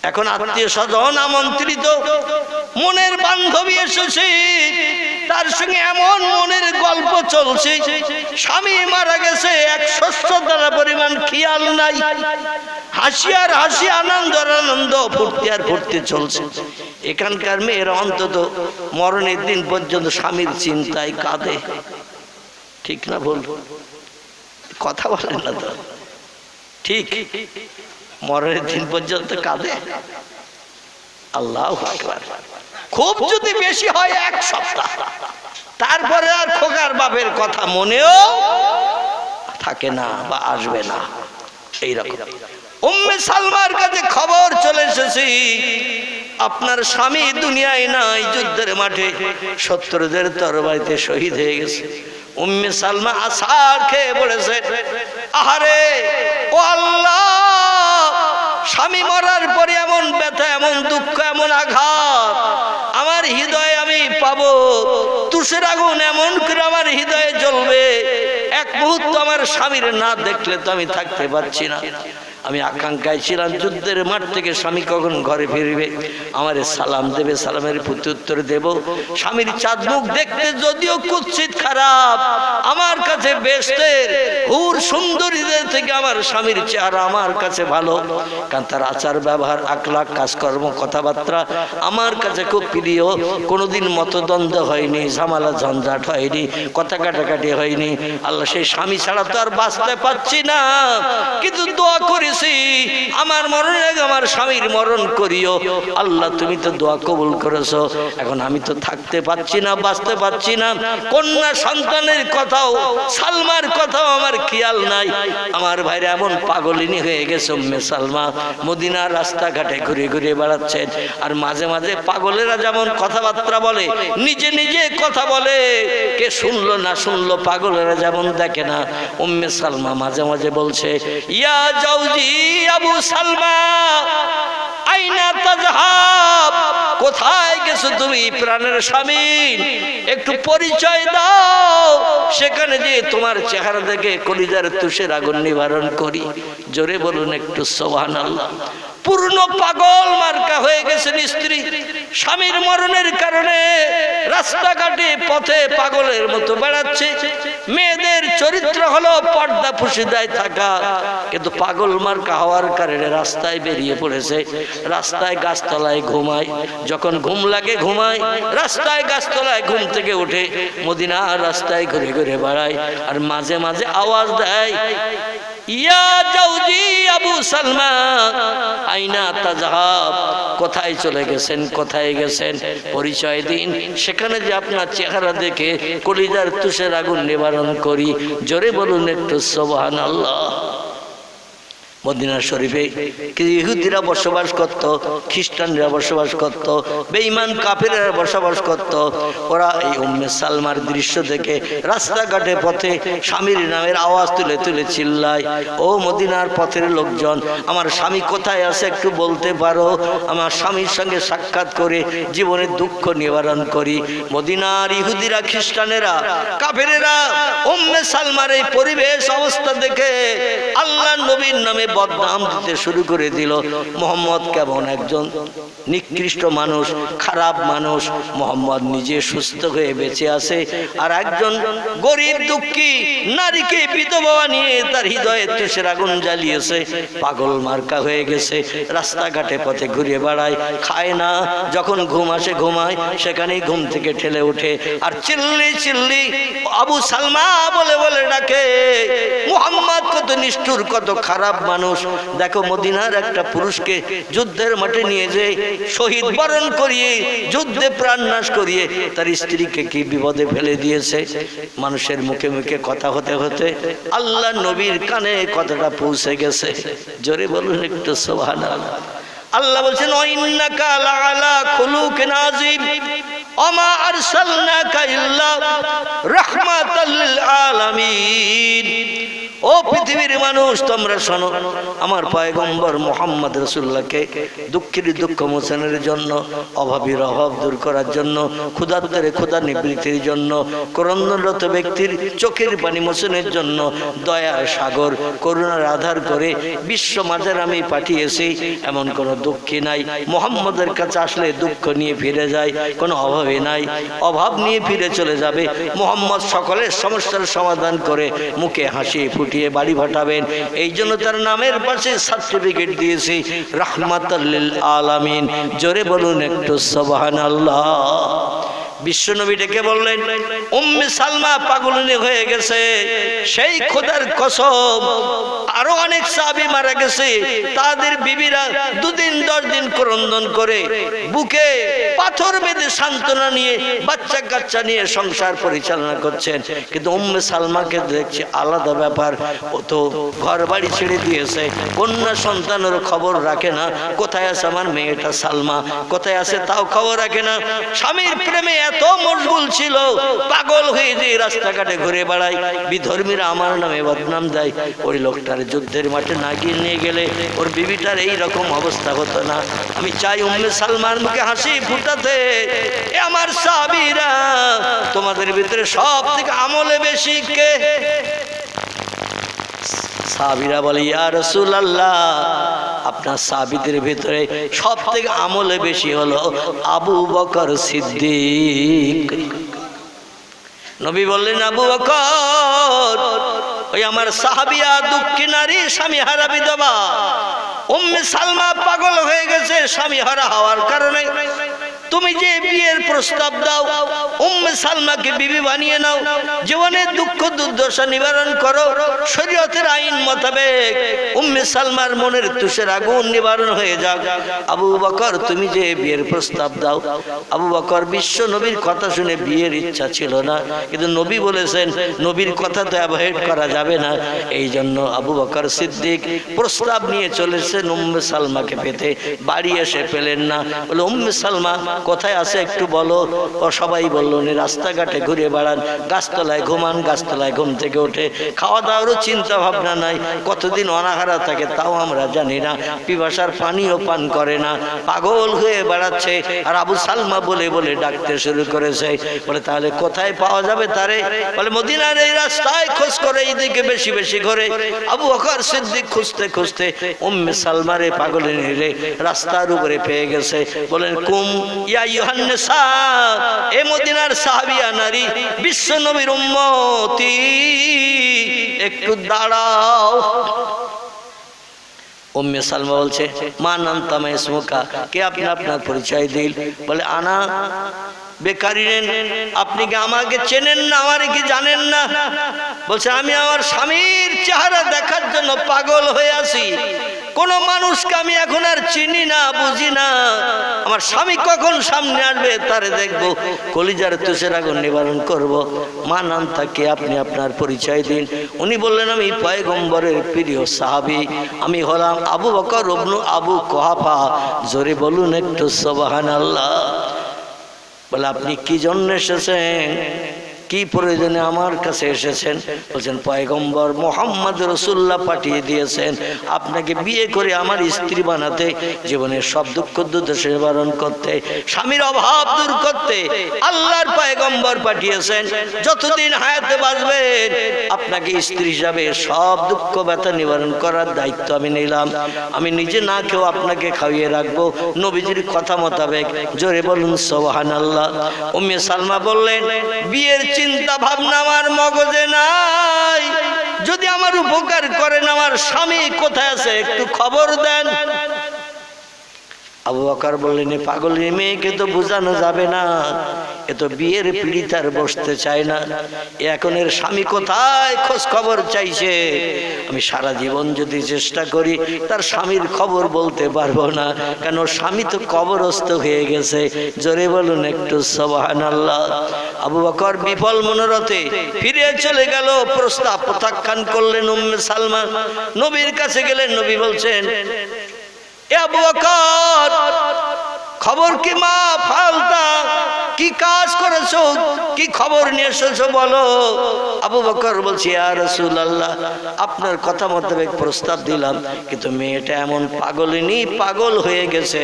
এখন আত্মীয় স্বজন আমন্ত্রিত, মনের বান্ধবী এসেছে, তার সঙ্গে এমন মনের গল্প চলছে, স্বামী মারা গেছে, 1 শস্য দ্বারা পরিমাণ খেয়াল নাই, হাসি আর হাসি, আনন্দ আর আনন্দ, ফুর্তি আর ফুর্তি চলছে। এখানকার মেয়েরা অন্তত মরণের দিন পর্যন্ত স্বামীর চিন্তায় কাঁদে, ঠিক না ভুল? কথা বলেন না তো, ঠিক? মরণের দিন পর্যন্ত কাঁদে। আল্লাহু আকবার। খুব যদি বেশি হয় 1 সপ্তাহ, তারপরে আর খোকার বাপের কথা মনেও থাকে না বা আসবে না। এইরকম উম্মে সালমার কাছে খবর চলে এসেছে, আপনার স্বামী দুনিয়ায় নাই, যুদ্ধের মাঠে শত্রুদের তরবারিতে শহীদ হয়ে গেছে। উম্মে সালমা আছাড় খেয়ে পড়েছে, আহারে ও আল্লাহ, স্বামী মরার পরে এমন ব্যথা, এমন দুঃখ, এমন আঘাত আমার হৃদয়ে আমি পাবো, তুষের আগুন এমন করে আমার হৃদয়ে জ্বলবে, 1 মুহূর্ত আমার স্বামীর না দেখলে তো আমি থাকতে পারছি না। আমি আকাঙ্ক্ষায় ছিলাম যুদ্ধের মাঠ থেকে স্বামী কখন ঘরে ফিরবে, আমারে সালাম দেবে, সালামের প্রতি উত্তর দেব। স্বামীর চাঁদ মুখ দেখতে যদিও কুৎসিত খারাপ, আমার কাছে বেহেশতের হুর সুন্দরীদের থেকে আমার স্বামীর চেহারা আমার কাছে ভালো, কারণ তার আচার ব্যবহার, আখলাক, কাজকর্ম, কথাবার্তা আমার কাছে খুব প্রিয়। কোনোদিন মতদ্বন্দ্ব হয়নি, ঝামেলা ঝঞ্ঝাট হয়নি, কথা কাটাকাটি হয়নি। আল্লাহ, সেই স্বামী ছাড়া তো আর বাঁচতে পারছি না, কিন্তু দোয়া করি আমার মরণের আগে আমার স্বামীর মরণ করিও। আল্লাহ, তুমি তো দোয়া কবুল করেছো। এখন আমি তো থাকতে পারছি না, বাঁচতে পারছি না, কন্যা সন্তানের কথাও, সালমার কথাও আমার খেয়াল নাই। আমার ভাইরা এমন পাগলিনী হয়ে গেছে উম্মে সালমা, মদিনার রাস্তাঘাটে ঘুরে ঘুরে বেড়াচ্ছেন। আর মাঝে মাঝে পাগলেরা যেমন কথাবার্তা বলে, নিজে নিজে কথা বলে, কে শুনলো না শুনলো, পাগলেরা যেমন দেখে না, উম্মে সালমা মাঝে মাঝে বলছে, ইয়া জাউজি আবু সালমা আইনা তাযহাব, কোথায় গেছো তুমি প্রাণের স্বামী, একটু পরিচয় দাও, সেখানে যে তোমার চেহারা দেখে কলিজার তুষের আগুন নিবারণ করি। জোরে বলুন একটু সুবহানাল্লাহ। পূর্ণ পাগল মার্কা হয়ে গেছেন স্ত্রী, স্বামীর মরণের কারণে রাস্তাঘাটে পথে পাগলের মতো বেড়াচ্ছে। মেয়েদের চরিত্র হলো পর্দা পুশিদায় থাকা, কিন্তু পাগল মার্কা হওয়ার কারণে রাস্তায় বেরিয়ে পড়েছে। রাস্তায় গাছতলায় ঘুমায়, যখন ঘুম লাগে ঘুমায়, রাস্তায় গাছতলায় ঘুম থেকে উঠে মদিনার রাস্তায় ঘুরে ঘুরে বেড়ায়। আর মাঝে মাঝে আওয়াজ দেয়, ইয়া জাউজি আবু সালমা আইনা তাযহাব, কোথায় চলে গেছেন, কোথায় গেছেন, পরিচয় দিন, সেখানে যে আপনার চেহারা দেখে কলিজার তুষের আগুন নিবারণ করি। জোরে বলুন একটু সুবহানাল্লাহ। মদিনা শরীফে ইহুদিরা বসবাস করত, খ্রিস্টানরা বসবাস করত, বেঈমান কাফেররা বসবাস করত। ওরা এই উম্মে সালমার দৃশ্য দেখে রাস্তাঘাটে পথে স্বামীর নামের আওয়াজ তুলে তুলে চিল্লায়, ও মদিনার পথের লোকজন, আমার স্বামী কোথায় আছে একটু বলতে পারো, আমার স্বামীর সঙ্গে সাক্ষাৎ করে জীবনের দুঃখ নিবারণ করি। মদিনার ইহুদিরা, খ্রিস্টানেরা, কাফেরেরা উম্মে সালমার এই পরিবেশ অবস্থা দেখে আল্লাহর নবীর নামে বদনাম দিতে শুরু করে দিল। মোহাম্মদ কেমন একজন নিকৃষ্ট মানুষ, খারাপ মানুষ। মোহাম্মদ নিজে সুস্থ হয়ে বেঁচে আছে, আর একজন গরিব দুঃখী নারীকে বিধবা নিয়ে তার হৃদয়ে তুষের আগুন জ্বালিয়েছে। পাগল মার্কা হয়ে গেছে, রাস্তাঘাটে পথে ঘুরে বেড়ায়, খায় না, যখন ঘুম আসে ঘুমায়, সেখানেই ঘুম থেকে ঠেলে ওঠে আর চিল্লি চিল্লি আবু সালমা বলে বলে ডাকে। মুহাম্মদ কত নিষ্ঠুর, কত খারাপ মানুষ। দেখো মদিনার একটা পুরুষকে যুদ্ধের মাঠে নিয়ে যে শহীদ বরণ করিয়ে, যুদ্ধে প্রাণ নাশ করিয়ে তার স্ত্রীকে কি বিপদে ফেলে দিয়েছে। মানুষের মুখে মুখে কথা হতে হতে আল্লাহ নবীর কানে কথাটা পৌঁছে গেছে। জোরে বলুন একটু সুবহানাল্লাহ। আল্লাহ বলছেন ইন্নাকা লাআলা খুলুকিন আযীম ওমা আরসালনাকা ইল্লা রাহমাতাল লিল আলামিন। ও পৃথিবীর মানুষ, তোমরা শোনো, আমার পয়গম্বর মুহাম্মদ রাসূলুল্লাহকে দুঃখের দুঃখ মোচনের জন্য, অভাবীর অভাব দূর করার জন্য, ক্ষুধার্তের ক্ষুধা নিবৃত্তির জন্য, ক্রন্দনরত ব্যক্তির চোখের পানি মোচনের জন্য দয়ার সাগর করুণার আধার করে বিশ্ব মাঝার আমি পাঠিয়েছি। এমন কোনো দুঃখী নাই, মুহাম্মদের কাছে আসলে দুঃখ নিয়ে ফিরে যায়, কোনো অভাবী নাই, অভাব নিয়ে ফিরে চলে যাবে। মুহাম্মদ সকলের সমস্যার সমাধান করে মুখে হাসি ফুটিয়ে বাড়ি পাঠাবেন। এই জন্য তার নামের পাশে সার্টিফিকেট দিয়েছি রাহমাতাল লিল আলামিন। জোরে বলুন একটু সুবহানাল্লাহ। বিশ্বনবী ডেকে বললেন উম্মে সালমা পাগলিনী হয়ে গেছে, সেই খোদার কসম আরো অনেক সাহাবী মারা গেছে, তাদের বিবিরা 2 দিন 10 দিন ক্রন্দন করে বুকে পাথর বেঁধে সান্ত্বনা নিয়ে বাচ্চা কাচ্চা নিয়ে সংসার পরিচালনা করছেন। কিন্তু উম্মে সালমাকে দেখছি আলাদা ব্যাপার, ও তো ঘর বাড়ি ছেড়ে দিয়েছে, কন্যা সন্তানের খবর রাখে না, কোথায় আছে আমার মেয়েটা সালমা, কোথায় আছে তাও খবর রাখে না। স্বামীর প্রেমে এত মশগুল ছিল, পাগল হয়ে যে রাস্তাঘাটে ঘুরে বেড়ায়, বিধর্মীরা আমার নামে বদনাম দেয়। ওই লোকটার যুদ্ধের মাঠে না গিয়ে নিয়ে গেলে ওর বিবিটার এই রকম অবস্থা হতো না। আমি চাই উম্মে সালমার মুখে হাসি ফুটাতে। এ আমার সাহাবীরা, তোমাদের ভিতরে সব থেকে আমলে বেশি কে? সাহাবীরা বলে ইয়া রাসূলুল্লাহ, আপনার সাহাবীদের ভিতরে সব থেকে আমলে বেশি হলো আবু বকর সিদ্দিক। নবী বললেন আবু বকর, ওই আমার সাহাবিয়া দুঃখী নারী, স্বামী হারা বিধবা। উম্মে সালমা পাগল হয়ে গেছে স্বামী হারা হওয়ার কারণে। তুমি যে বিয়ের প্রস্তাব দাও, উম্মে সালমাকে বিবি বানিয়ে নাও, জীবনের দুঃখ দুর্দশা নিবারণ করো শরীয়তের আইন মোতাবেক, উম্মে সালমার মনের তুষের আগুন নিবারণ হয়ে যাক। আবু বকর, তুমি যে বিয়ের প্রস্তাব দাও। আবু বকর বিশ্ব নবীর কথা শুনে বিয়ের ইচ্ছা ছিল না, কিন্তু নবী বলেছেন নবীর কথা তো অ্যাভয়েড করা যাবে না। এই জন্য আবু বকর সিদ্দিক প্রস্তাব নিয়ে চলেছেন উম্মে সালমাকে পেতে। বাড়ি এসে পেলেন না, বলে উম্মে সালমা কোথায় আছে একটু বলো। ও সবাই বলল উনি রাস্তাঘাটে ঘুরে বেড়ান, গাছতলায় ঘুমান, গাছতলায় ঘুম থেকে ওঠে, খাওয়া দাওয়ারও চিন্তা ভাবনা নাই, কতদিন অনাহারা থাকে তাও আমরা জানি না, পিপাসার পানিও পান করে না, পাগল হয়ে বেড়াচ্ছে। আর আবু সালমা বলে বলে ডাকতে শুরু করেছে। বলে তাহলে কোথায় পাওয়া যাবে তারে? বলে মদিনার এই রাস্তায় খোঁজ করে, এইদিকে বেশি বেশি করে। আবু বকর সিদ্দিক খুঁজতে খুঁজতে উম্মে সালমারে পাগলিনী রে রাস্তার উপরে পেয়ে গেছে। বলেন কুম ইয়া আইয়ুহান নিসা, এ মদিনার সাহাবিয়া নারী, বিশ্ব নবীর উম্মতি, একটু দাঁড়াও। উম্মে সালমা বলছে মা নান্তা মা ইসমুকা, কে আপনি আপনার পরিচয় দিল। বলে আনা বেকারিন, আপনি কি আমাকে চেনেন না, আমার কি জানেন না? বলছে আমি আমার স্বামীর চেহারা দেখার জন্য পাগল হয়ে আছি, কোন মানুষকে আমি এখন আর চিনি না, বুঝি না। আমার স্বামী কখন সামনে আসবে তারে দেখবো, কলিজার তুষের আগুন নিবারণ করব। মা নাম থাকে, আপনি আপনার পরিচয় দিন। উনি বললেন আমি পয়গম্বরের প্রিয় সাহাবী, আমি হলাম আবু বকর ইবনে আবু কুহাফা। জোরে বলুন একটু সুবহানাল্লাহ। বলে আপনি কি জন্য এসেছেন? কি প্রয়োজনে আমার কাছে এসেছেন? বলছেন পয়গম্বর মুহাম্মদ রাসূলুল্লাহ পাঠিয়ে দিয়েছেন আপনাকে বিয়ে করে আমার স্ত্রী বানাতে, জীবনের সব দুঃখ দুর্দশা নিবারণ করতে, স্বামীর অভাব দূর করতে আল্লাহর পয়গম্বর পাঠিয়েছেন। যতদিন হায়াতে বাঁচবেন আপনাকে স্ত্রী হিসাবে সব দুঃখ ব্যথা নিবারণ করার দায়িত্ব আমি নিলাম। আমি নিজে না কেউ আপনাকে খাইয়ে রাখবো নবীজির কথা মোতাবেক। জোরে বলুন সুবহানাল্লাহ। উম্মে সালমা বললেন বিয়ের চিন্তা ভাবনা আমার মগজে নাই, যদি আমার উপকার করেন আমার স্বামী কোথায় আছে একটু খবর দেন। আবু বকর বললেন পাগলের মেয়েকে তো বোঝানো যাবে না, এ তো বিয়ের পিড়িতে আর বসতে চায় না, এখন এর স্বামী কোথায় খোঁজ খবর চাইছে। আমি সারা জীবন যদি চেষ্টা করি তার স্বামীর খবর বলতে পারবো না, কেন স্বামী তো কবরস্থ হয়ে গেছে। জোরে বলুন একটু সুবহানাল্লাহ। আবু বকর বিফল মনোরথে ফিরে চলে গেল, প্রস্তাব প্রত্যাখ্যান করলেন উম্মে সালমা। নবীর কাছে গেলেন, নবী বলছেন এ আবু বকর খবর কি? মা ফালতা কি কাজ করেছো, কি খবর নিয়ে এসেছো বলো। আবু বকর বলছি ইয়া রাসূলুল্লাহ আপনার কথা মোতাবেক প্রস্তাব দিলাম, কিন্তু মেয়েটা এমন পাগলিনী, পাগল হয়ে গেছে,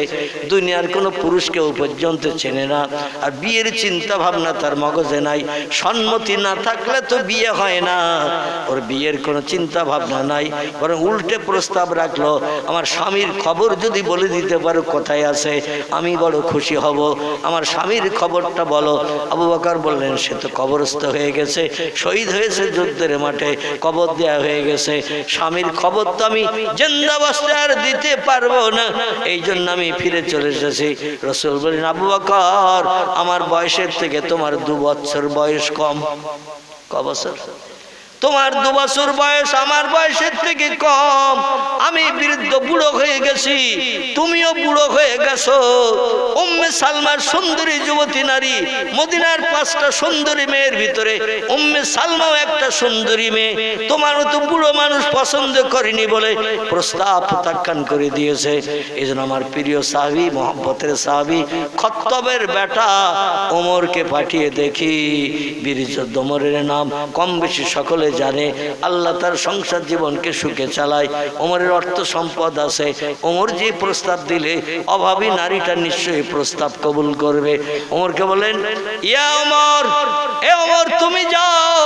দুনিয়ার কোনো পুরুষকে পর্যন্ত চেনে না, আর বিয়ের চিন্তা ভাবনা তার মগজে নাই। সম্মতি না থাকলে তো বিয়ে হয় না, ওর বিয়ের কোনো চিন্তা ভাবনা নাই, বরং উল্টে প্রস্তাব রাখলো আমার স্বামীর খবর যদি বলে দিতে পারো কোথায় আছে আমি বড় খুশি হব, আমার স্বামীর খবরটা বলো। আবু বকর বললেন সে তো কবরস্থ হয়ে গেছে, শহীদ হয়েছে যুদ্ধের মাঠে, কবর দেয়া হয়ে গেছে, স্বামীর খবর তো আমি জিন্দাবস্থায় আর দিতে পারবো না, এই জন্য আমি ফিরে চলে এসেছি। রাসূল বললেন আবু বকর আমার বয়সের থেকে তোমার 2 বছর বয়স কম। ক বছর? তোমার 2 বছর বয়স আমার বয়সের থেকে কম, আমি বৃদ্ধ বুড়ো হয়ে গেছি, তুমিও বুড়ো হয়ে গেছো। উম্মে সালমার সুন্দরী যুবতী নারী, মদিনার 5টা সুন্দরী মেয়ের ভিতরে উম্মে সালমাও একটা সুন্দরী মেয়ে, তোমারও তো বুড়ো মানুষ পছন্দ করেনি বলে প্রস্তাব প্রত্যাখ্যান করে দিয়েছে। এই জন্য আমার প্রিয় সাহাবী, মহব্বতের সাহাবী খত্তবের বেটা ওমরকে পাঠিয়ে দেখি। বীর যোদ্ধা ওমরের নাম কম বেশি সকলে জানে, আল্লাহ তার সংসার জীবনকে সুখে চালায়, ওমরের অর্থ সম্পদ আছে। ওমর যে প্রস্তাব দিলে অভাবী নারীটা নিশ্চয়ই প্রস্তাব কবুল করবে। ওমরকে বলেন ইয়া ওমর, এ ওমর তুমি যাও।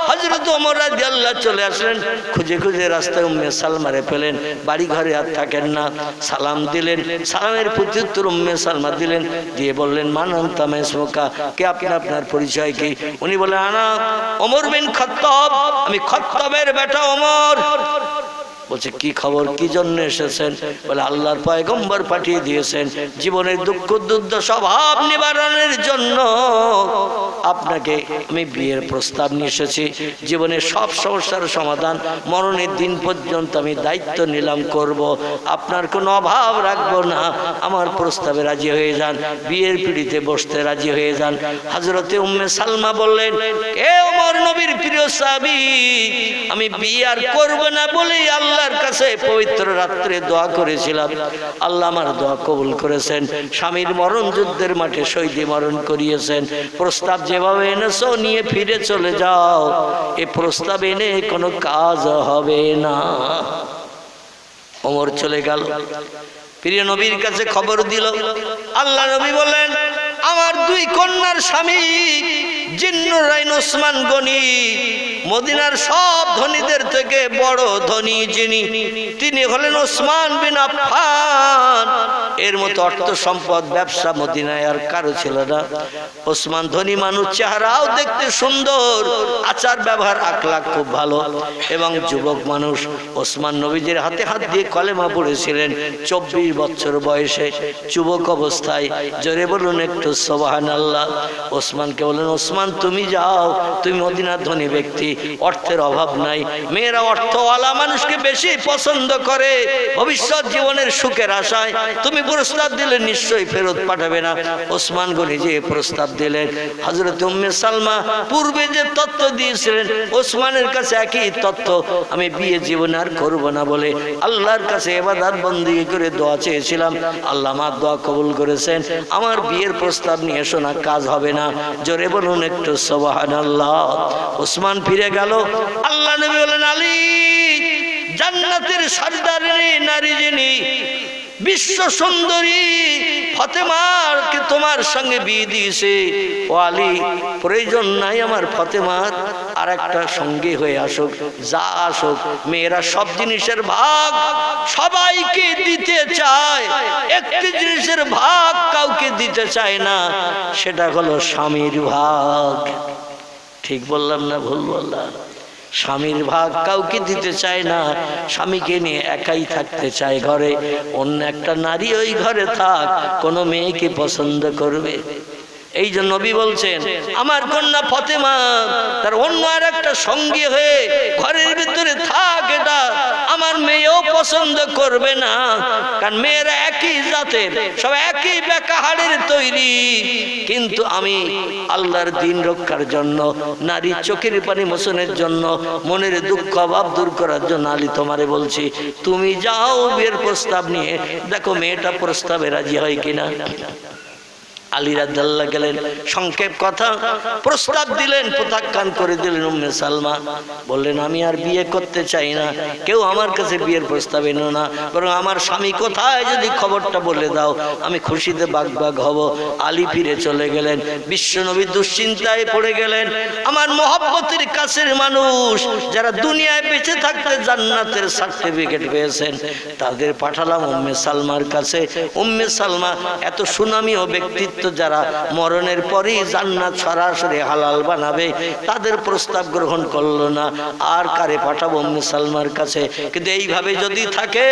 হযরত ওমর রাদিয়াল্লাহু চলে আসলেন, খুঁজে খুঁজে রাস্তায় উম্মে সালমারে পেলেন, বাড়ি ঘরে আর থাকেন না। সালাম দিলেন, সালামের প্রত্যুত্তর উম্মে সালমা দিলেন, দিয়ে বললেন মান আনতা মা ইসমুকা, কে আপনি, আপনার পরিচয় কি? উনি বলেন আনা ওমর বিন খাত্তাব, আমি খাত্তাবের বেটা ওমর। বলছে কি খবর, কি জন্য এসেছেন? বলে আল্লাহর পয়গম্বর পাঠিয়ে দিয়েছেন জীবনের দুঃখ দুর্দশা অভাব নিবারণের জন্য আপনাকে আমি বিয়ের প্রস্তাব নিয়ে এসেছি। জীবনের সব সমস্যার সমাধান মরণের দিন পর্যন্ত আমি দায়িত্ব নিলাম করব, আপনার কোনো অভাব রাখবো না। আমার প্রস্তাবে রাজি হয়ে যান, বিয়ের পিড়িতে বসতে রাজি হয়ে যান। হযরতে উম্মে সালমা বললেন এ ওমর নবীর প্রিয় সাহাবী, আমি বিয়ে আর করব না বলেই আল্লাহর কাছে পবিত্র রাত্রে দোয়া করেছিলাম, আল্লাহ আমার দোয়া কবুল করেছেন, স্বামীর মরণ যুদ্ধের মাঠে শহীদ মরণ করিয়েছেন। প্রস্তাব যেভাবে এনেছো নিয়ে ফিরে চলে যাও, এই প্রস্তাব এনে কোনো কাজ হবে না। ওমর চলে গেল, প্রিয় নবীর কাছে খবর দিল। আল্লাহ নবী বললেন আমার 2 কন্যার স্বামী জিন্নুরাইন ওসমান গনি, মদিনার সব ধনীদের থেকে বড় ধনী যিনি, তিনি হলেন ওসমান বিন আফফান। এর মতো অর্থ সম্পদ ব্যবসা মদিনায় আর কারো ছিল না। ওসমান ধনী মানুষ, চেহারাও দেখতে সুন্দর, আচার ব্যবহার আখলাক খুব ভালো, এবং যুবক মানুষ। ওসমান নবীজির হাতে হাত দিয়ে কলেমা পড়েছিলেন 24 বছর বয়সে, যুবক অবস্থায়। জোরে বলুন একটু সুবহানাল্লাহ। ওসমানকে বলেন ওসমান তুমি যাও, তুমি মদিনার ধনী ব্যক্তি, অর্থের অভাব নাই, মেয়েরা অর্থওয়ালা মানুষকে বেশি পছন্দ করে ভবিষ্যৎ জীবনের সুখের আশায়, তুমি প্রস্তাব দিলেন নিশ্চয়ই ফেরত পাঠাবে না। ওসমান গনি যে প্রস্তাব দিলেন, হযরত উম্মে সালমা পূর্বে যে তত্ত্ব দিয়েছিলেন ওসমানের কাছে একই তত্ত্ব, আমি বিয়ে জীবন আর করব না বলে আল্লাহর কাছে ইবাদত বন্দেগী করে দোয়া চেয়েছিলাম, আল্লাহ আমার দোয়া কবুল করেছেন। আমার বিয়ের প্রস্তাব নিয়ে শোনা কাজ হবে না, জোরে বলুন একটু সুবহানাল্লাহ। ওসমান ফিরে গেল। আল্লাহ নবী বলেন, আলী জান্নাতের সর্দারিনী নারী যিনি, বিশ্ব সুন্দরী ফাতেমাকে তোমার সঙ্গে বিয়ে দিয়েছে, ও আলী প্রয়োজন নাই আমার ফাতেমার আর একটা সঙ্গী হয়ে আসুক, যা আসুক। মেয়েরা সব জিনিসের ভাগ সবাইকে দিতে চায়, একটি জিনিসের ভাগ কাউকে দিতে চায় না, সেটা হলো স্বামীর ভাগ। ঠিক বললাম না ভুল বললাম? স্বামীর ভাগ কাউকে দিতে চায় না, স্বামীকে নিয়ে একাই থাকতে চায় ঘরে। অন্য একটা নারী ওই ঘরে থাক, কোনো মেয়েকে পছন্দ করবে? এই জন্য নবী বলছেন, আমার কন্যা ফাতেমা তার অন্য আর একটা সঙ্গী হয়ে ঘরের ভিতরে থাক, এটা আমার মেয়েও পছন্দ করবে না। কারণ মেয়েরা একই জাতের, সব একই বেকাহারের তৈরি, কিন্তু আমি আল্লাহর দ্বীন রক্ষার জন্য, নারী চোখের পানি মোচনের জন্য, মনের দুঃখ অভাব দূর করার জন্য আলী তোমারে বলছি, তুমি যাও বিয়ের প্রস্তাব নিয়ে দেখো মেয়েটা প্রস্তাবে রাজি হয় কিনা। আলী রাদিয়াল্লাহু গেলেন, সংক্ষেপ কথা, প্রস্তাব দিলেন, প্রত্যাখ্যান করে দিলেন। উম্মে সালমা বললেন, আমি আর বিয়ে করতে চাই না, কেউ আমার কাছে বিয়ের প্রস্তাব এনো না, বরং আমার স্বামী কোথায় যদি খবরটা বলে দাও, আমি খুশিতে বাগবাগ হব। আলী ফিরে চলে গেলেন। বিশ্বনবী দুশ্চিন্তায় পড়ে গেলেন। আমার মহব্বতের কাছের মানুষ যারা দুনিয়ায় বেঁচে থাকতে জান্নাতের সার্টিফিকেট পেয়েছেন, তাদের পাঠালাম উম্মে সালমার কাছে। উম্মে সালমা এত সুনামী ও ব্যক্তিত্ব, যারা মরণের পরই জান্নাত সরাসরি হালাল বানাবে, তাদের প্রস্তাব গ্রহণ করলো না। আর কারে পাঠাবো? উম্মে সালমার কাছে। কিন্তু এইভাবে যদি থাকে,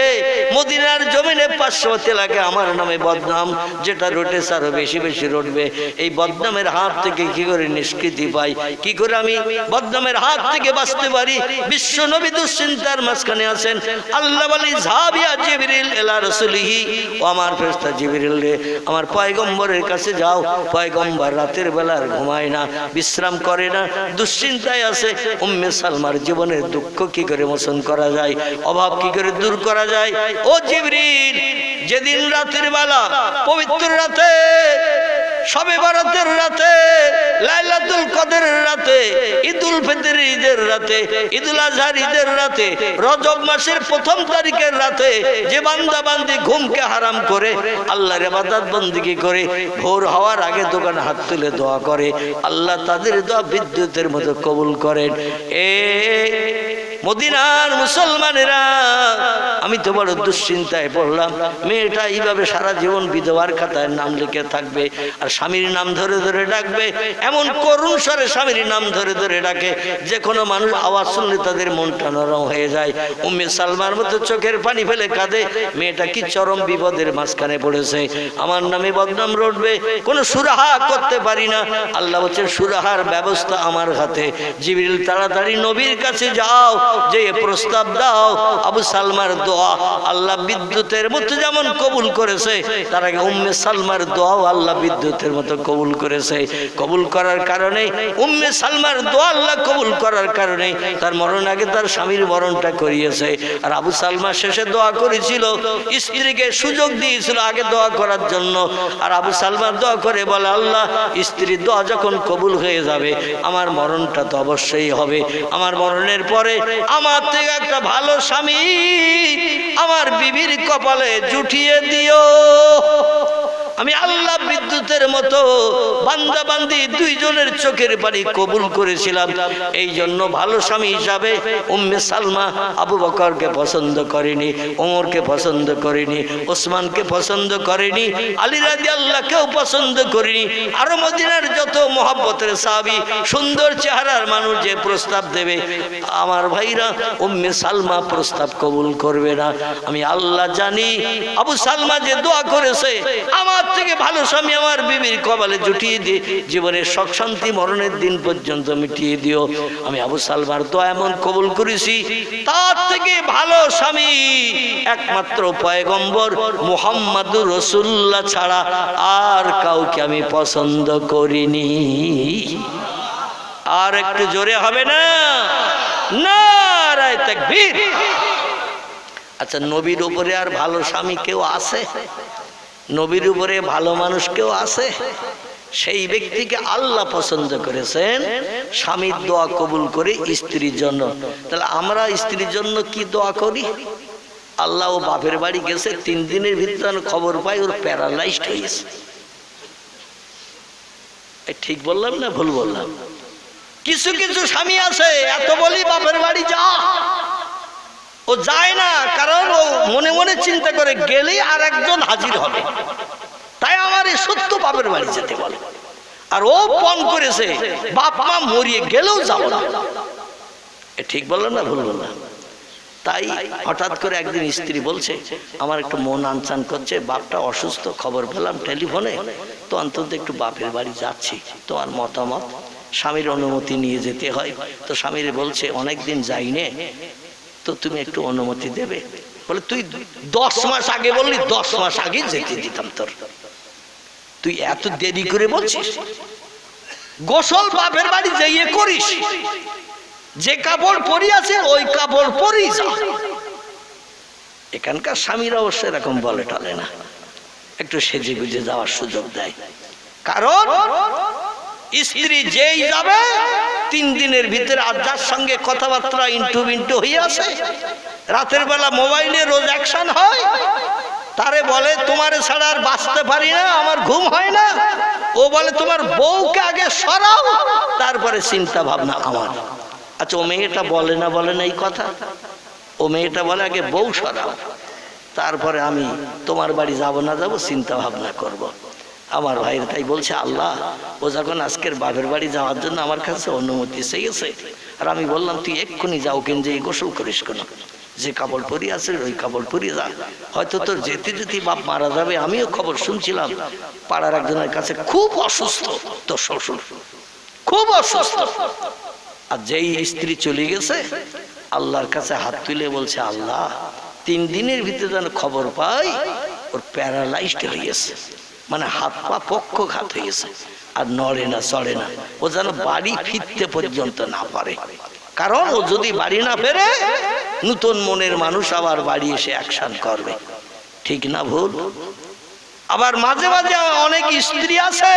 মদিনার জমিনে 500 এলাকায় আমার নামে বদনাম যেটা রটেছে আরো বেশি বেশি রটবে। এই বদনামের হাত থেকে কি করে নিষ্কৃতি পাই, কি করে আমি বদনামের হাত থেকে বাঁচতে পারি? বিশ্ব নবী দুশ্চিন্তার মাঝখানে আছেন। আল্লাহ বলি, যাবিয়া জিবরিল ইলা রাসূলিহি, ও আমার ফেরেশতা জিবরিল রে, আমার পয়গম্বরের কাছে যাও। পয়গম্বর রাতের বেলা আর ঘুমায় না, বিশ্রাম করে না, দুশ্চিন্তায় আছে। উম্মে সালমার জীবনের দুঃখ কি করে মোচন করা যায়, অভাব কি করে দূর করা যায়? ও জিবরিল, যেদিন রাতের বেলা, পবিত্র রাতে, শবে বরাতের রাতে, লাইলাতুল কদরের রাতে, ঈদুল ফিতর ঈদের রাতে, ঈদুল আজহার ঈদের রাতে, রজব মাসের 1ম তারিখের রাতে যে বান্দা বান্দি ঘুমকে হারাম করে আল্লাহর ইবাদত বন্দেগী করে ভোর হওয়ার আগে দোকানে হাত তুলে দোয়া করে, আল্লাহ তাদের দোয়া বিদ্যুতের মতো কবুল করেন। মদিনার মুসলমানেরা, আমি তো বড় দুশ্চিন্তায় পড়লাম। মেয়েটা এইভাবে সারা জীবন বিধবার খাতায় নাম লিখে থাকবে, আর স্বামীর নাম ধরে ধরে ডাকবে। এমন করুণ স্বরে স্বামীর নাম ধরে ধরে ডাকে, যে কোনো মানুষ আওয়াজ শুনলে তাদের মনটা নরম হয়ে যায়। উম্মে সালমার মতো চোখের পানি ফেলে কাঁদে। মেয়েটা কি চরম বিপদের মাঝখানে পড়েছে, আমার নামে বদনাম রটবে, কোনো সুরাহা করতে পারি না। আল্লাহ বলছেন, সুরাহার ব্যবস্থা আমার হাতে। জিবরিল তাড়াতাড়ি নবীর কাছে যাও, যে প্রস্তাব দাও। আবু সালমার দোয়া আল্লাহ বিদ্যুতের মতো যেমন কবুল করেছে, তার আগে উম্মে সালমার দোয়াও আল্লাহ বিদ্যুতের মতো কবুল করেছে। কবুল করার কারণে, উম্মে সালমার দোয়া আল্লাহ কবুল করার কারণে তার মরণ আগে তার স্বামীর মরণটা করিয়েছে। আর আবু সালমা শেষে দোয়া করেছিল, স্ত্রীকে সুযোগ দিয়েছিল আগে দোয়া করার জন্য। আর আবু সালমা দোয়া করে বলে, আল্লাহ, স্ত্রীর দোয়া যখন কবুল হয়ে যাবে, আমার মরণটা তো অবশ্যই হবে। আমার মরণের পরে আমার থেকে একটা ভালো স্বামী আমার বিবির কপালে জুটিয়ে দিও। আমি আল্লাহ বিদ্যুতের মতো বান্দা বান্দি দুইজনের চোখের পানি কবুল করেছিলাম। এই জন্য ভালো স্বামী হিসাবে উম্মে সালমা আবু বকরকে পছন্দ করেনি, ওমরকে পছন্দ করেনি, ওসমানকে পছন্দ করেনি, আলী রাদিয়াল্লাহুকেও পছন্দ করেনি। আরো মদিনার যত মহব্বতের সাহাবী, সুন্দর চেহারার মানুষ যে প্রস্তাব দেবে, আমার ভাইরা, উম্মে সালমা প্রস্তাব কবুল করবে না। আমি আল্লাহ জানি, আবু সালমা যে দোয়া করেছে, আমার থেকে ভালো স্বামী আমার বিবির কপালে জুটিয়ে দিয়ে জীবনের সুখ শান্তি মরণের দিন পর্যন্ত মিটিয়ে দিও। আমি আবু সালমার দোয়া এমন কবুল করেছি, তার থেকে ভালো স্বামী একমাত্র পয়গম্বর মুহাম্মাদুর রাসূলুল্লাহ ছাড়া আর কাউকে আমি পছন্দ করিনি। আর একটু জোরে হবে না? নারায়ে তাকবীর। আচ্ছা, নবীর উপরে আর ভালো স্বামী কেউ আছে? নবীর উপরে ভালো মানুষ কেউ আছে? সেই ব্যক্তিকে আল্লাহ পছন্দ করেছেন স্বামীর দোয়া কবুল করে স্ত্রীর জন্য। তাহলে আমরা স্ত্রীর জন্য কি দোয়া করি? আল্লাহ ও বাপের বাড়ি গেছে, 3 দিনের ভিতরে খবর পাই ওর প্যারালাইজড হয়ে গেছে। ঠিক বললাম না ভুল বললাম? কিছু কিছু স্বামী আছে এত বলি বাপের বাড়ি যা, ও যায় না, কারণ ও মনে মনে চিন্তা করে গেলেই আর একজন হাজির হবে, তাই আমার এই সত্য বাপের বাড়ি যেতে বলে। আর ও পণ করেছে বাপ মা মরিয়ে গেলেও যাবো না। ঠিক বললাম না ভুল বললাম? তাই হঠাৎ করে একদিন স্ত্রী বলছে, আমার একটু মন আনচান করছে, বাপটা অসুস্থ, খবর পেলাম টেলিফোনে, তো অন্তত একটু বাপের বাড়ি যাচ্ছি, তোমার মতামত? স্বামীর অনুমতি নিয়ে যেতে হয়। তো স্বামীর বলছে অনেকদিন যাইনে, তো তুমি একটু অনুমতি দেবে? বলে তুই 10 মাস আগে বললি, 10 মাস আগে যেতে দিতাম তোর, তুই এত দেরি করে বলছিস? গোসল বাপের বাড়ি যাইয়ে করিস, যে কাপড় পরি আছে ওই কাপড় পরি যা। এখানকার স্বামীরা অবশ্য এরকম বলে টলে না, একটু সেজে গুজে যাওয়ার সুযোগ দেয়। কারণ স্ত্রী যেই যাবে 3 দিনের ভিতরে আর যার সঙ্গে কথাবার্তা ইন্টু বিন্টু হয়ে আছে, রাতের বেলা মোবাইলে রোজ অ্যাকশন হয়, তারে বলে তোমারে ছাড়া আর বাঁচতে পারি না, আমার ঘুম হয় না। ও বলে তোমার বউকে আগে সরাও, তারপরে চিন্তা ভাবনা আমার। আচ্ছা, ও মেয়েটা বলে না এই কথা? ও মেয়েটা বলে আগে বউ সরাও, তারপরে আমি তোমার বাড়ি যাব না যাব চিন্তা ভাবনা করব। আমার ভাইয়ের তাই বলছে, আল্লাহ ও যখন আজকের বাপের বাড়ি যাওয়ার জন্য আমার কাছে অনুমতি চেয়েছে, আর আমি বললাম তুই এক্ষুনি যাও, কিন্তু এই গোসল করিস কেন, যে কাপড় পরি আছে ওই কাপড় পরি যা, হয়তো তোর যেতে যেতে বাপ মারা যাবে। আমিও খবর শুনছিলাম পাড়ার একজনের কাছে খুব অসুস্থ, তোর শ্বশুর খুব অসুস্থ। আর যেই স্ত্রী চলে গেছে আল্লাহর কাছে হাত তুলে বলছে, আল্লাহ 3 দিনের ভিতরে যেন খবর পাই ওর প্যারালাইজড হয়ে গেছে, মানে হাত পা পক্ষঘাত হয়ে গেছে, আর নড়ে না চড়ে না, ও যেন বাড়ি ফিরতে পর্যন্ত না পারে। কারণ ও যদি বাড়ি না ফেরে নতুন মনের মানুষ আবার বাড়ি এসে অ্যাকশন করবে। ঠিক না ভুল? আবার মাঝে মাঝে অনেক স্ত্রী আছে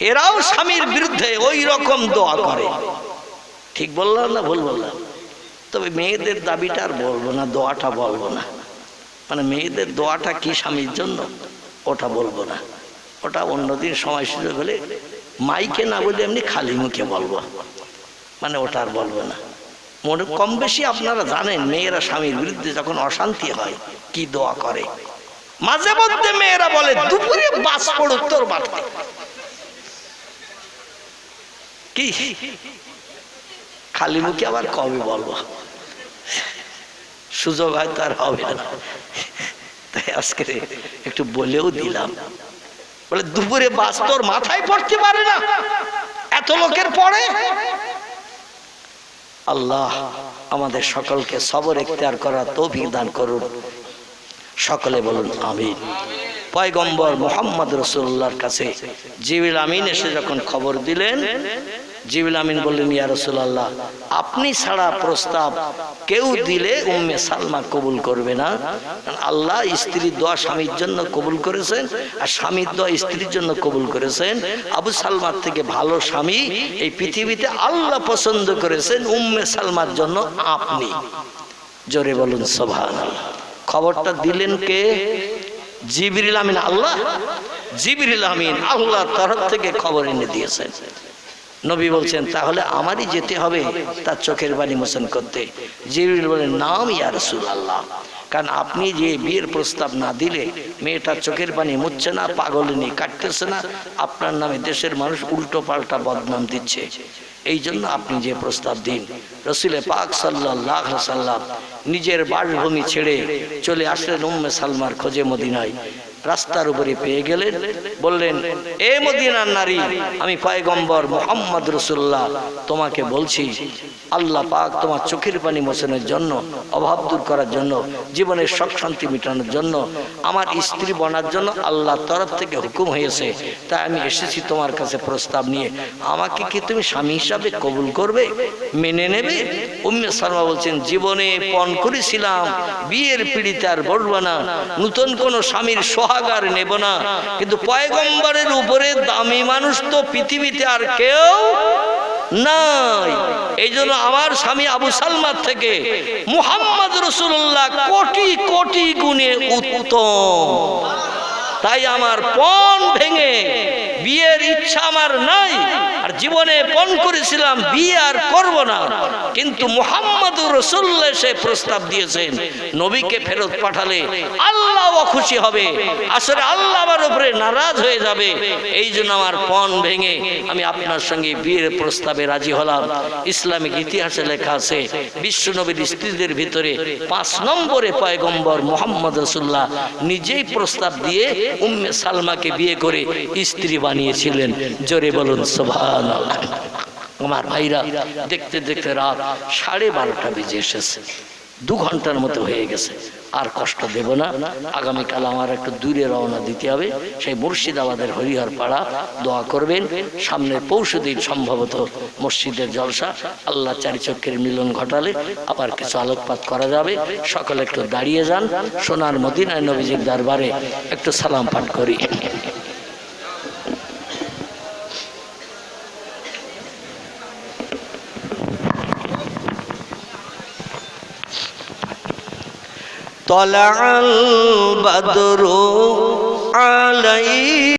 এরাও স্বামীর বিরুদ্ধে ওই রকম দোয়া করে। ঠিক বললাম না ভুল বললাম? তবে মেয়েদের দাবিটা আর বলবো না, দোয়াটা বলবো না, মানে মেয়েদের দোয়াটা কি স্বামীর জন্য ওটা বলবো না, ওটা অন্যদিন সময় সুযোগ হলে মাইকে না বলে এমনি খালি মুখে বলবো, মানে ওটা আর বলবো না। মনে কম বেশি আপনারা জানেন মেয়েরা স্বামীর বিরুদ্ধে যখন অশান্তি হয় কি দোয়া করে। মাঝে মধ্যে মেয়েরা বলে দুপুরে বাস পড়ুক তোর বাড়িতে, কি খালি মুখে আবার কবে বলবো, সুযোগ হয়তো আর হবে না, তাই আজকে একটু বলেও দিলাম। বলে দুপুরে বাস তোর মাথায় পড়তে পারে না এত লোকের পরে। আল্লাহ আমাদের সকলকে সবর ইখতিয়ার করার তৌফিক দান করুন, সকলে বলুন আমিন। পয়গম্বর মুহাম্মদ রাসূলুল্লাহর কাছে জিবরিল আমিন এসে যখন খবর দিলেন, জিবরিল আমিন বললেন, ইয়া রাসূলুল্লাহ, আপনি ছাড়া প্রস্তাব কেউ দিলে উম্মে সালমা কবুল করবে না। আল্লাহ স্ত্রীর দোয়া স্বামীর জন্য কবুল করেছেন, আর স্বামীর দোয়া স্ত্রীর জন্য কবুল করেছেন। আবু সালমার থেকে ভালো স্বামী এই পৃথিবীতে আল্লাহ পছন্দ করেছেন উম্মে সালমার জন্য আপনি। জোরে বলুন সুবহানাল্লাহ। খবরটা দিলেন কে? জিবরিল আমিন। আল্লাহ জিবরিল আমিন আল্লাহ তরফ থেকে খবর এনে দিয়েছেন। নবী বলছেন তাহলে আমারই যেতে হবে তার চোখের পানি মোচন করতে। জিবরিল বলেন, নাম ইয়া রাসূলুল্লাহ, কারণ আপনি যে বিয়ের প্রস্তাব না দিলে মেয়েটার চোখের পানি মুছছে না, পাগলিনী কাটতেছে না, আপনার নামে দেশের মানুষ উল্টো পাল্টা বদনাম দিচ্ছে। এই জন্য আপনি যে প্রস্তাব দিন। রসুল পাক সাল্লাল্লাহু আলাইহি সাল্লাম নিজের বাসভূমি ছেড়ে চলে আসলেন উম্মে সালমার খোঁজে মদিনায়। রাস্তার উপরে পেয়ে গেলেন, বললেন, এ মদিনার নারী, আমি পয়গম্বর মুহাম্মদ রাসূলুল্লাহ তোমাকে বলছি, আল্লাহ পাক তোমার চোখের পানি মোচনের জন্য, অভাব দূর করার জন্য, জীবনের শোক শান্তি মেটানোর জন্য, আমার স্ত্রী বনার জন্য আল্লাহর তরফ থেকে হুকুম হয়েছে। তাই আমি এসেছি তোমার কাছে প্রস্তাব নিয়ে। আমাকে কি তুমি স্বামী হিসাবে কবুল করবে, মেনে নেবে? উম্মে সালমা বলছেন, জীবনে পণ করেছিলাম বিয়ের পিড়িতে আর বলবো না, নতুন কোন স্বামীর সোহাগার নেব না, কিন্তু পয়গম্বরের উপরে দামি মানুষ তো পৃথিবীতে আর কেউ নাই। এই জন্য আমার স্বামী আবু সালমার থেকে মুহাম্মদ রাসূলুল্লাহ কোটি কোটি গুণে উত্তম। তাই আমার পণ ভেঙে বিয়ের ইচ্ছা আমার নাই, আর জীবনে পণ করেছিলাম বিয়ে আর করব না, কিন্তু মুহাম্মদুর রাসূলুল্লাহ সে প্রস্তাব দিয়েছেন, নবীকে ফেরত পাঠালে আল্লাহ খুশি হবে, আসলে আল্লাহ আমার উপরে নারাজ হয়ে যাবে। এই জন্য আমার পণ ভেঙে আমি আপনার সঙ্গে বিয়ের প্রস্তাবে রাজি হলাম। ইসলামিক ইতিহাসে লেখা আছে, বিশ্বনবীর স্ত্রীদের ভিতরে 5 নম্বরে পয়গম্বর মুহাম্মদ রাসূলুল্লাহ নিজেই প্রস্তাব দিয়ে উম্মে সালমাকে বিয়ে করে স্ত্রী বানিয়েছিলেন। জোরে বলুন সুবহানাল্লাহ। আমার ভাইরা, দেখতে দেখতে রাত 12:30 বেজে এসেছে, 2 ঘন্টার মতো হয়ে গেছে। আর কষ্ট দেব না। আগামীকাল আমার একটু দূরে রওনা দিতে হবে, সেই মুর্শিদাবাদের হরিহর পাড়া। দোয়া করবেন, সামনে পৌষদিন সম্ভবত মসজিদের জলসা, আল্লাহ চারি চক্ষের মিলন ঘটালে আবার কিছু আলোকপাত করা যাবে। সকলে একটু দাঁড়িয়ে যান, সোনার মদিনায় নবীজির দরবারে একটু সালাম পাঠ করি। طلع البدر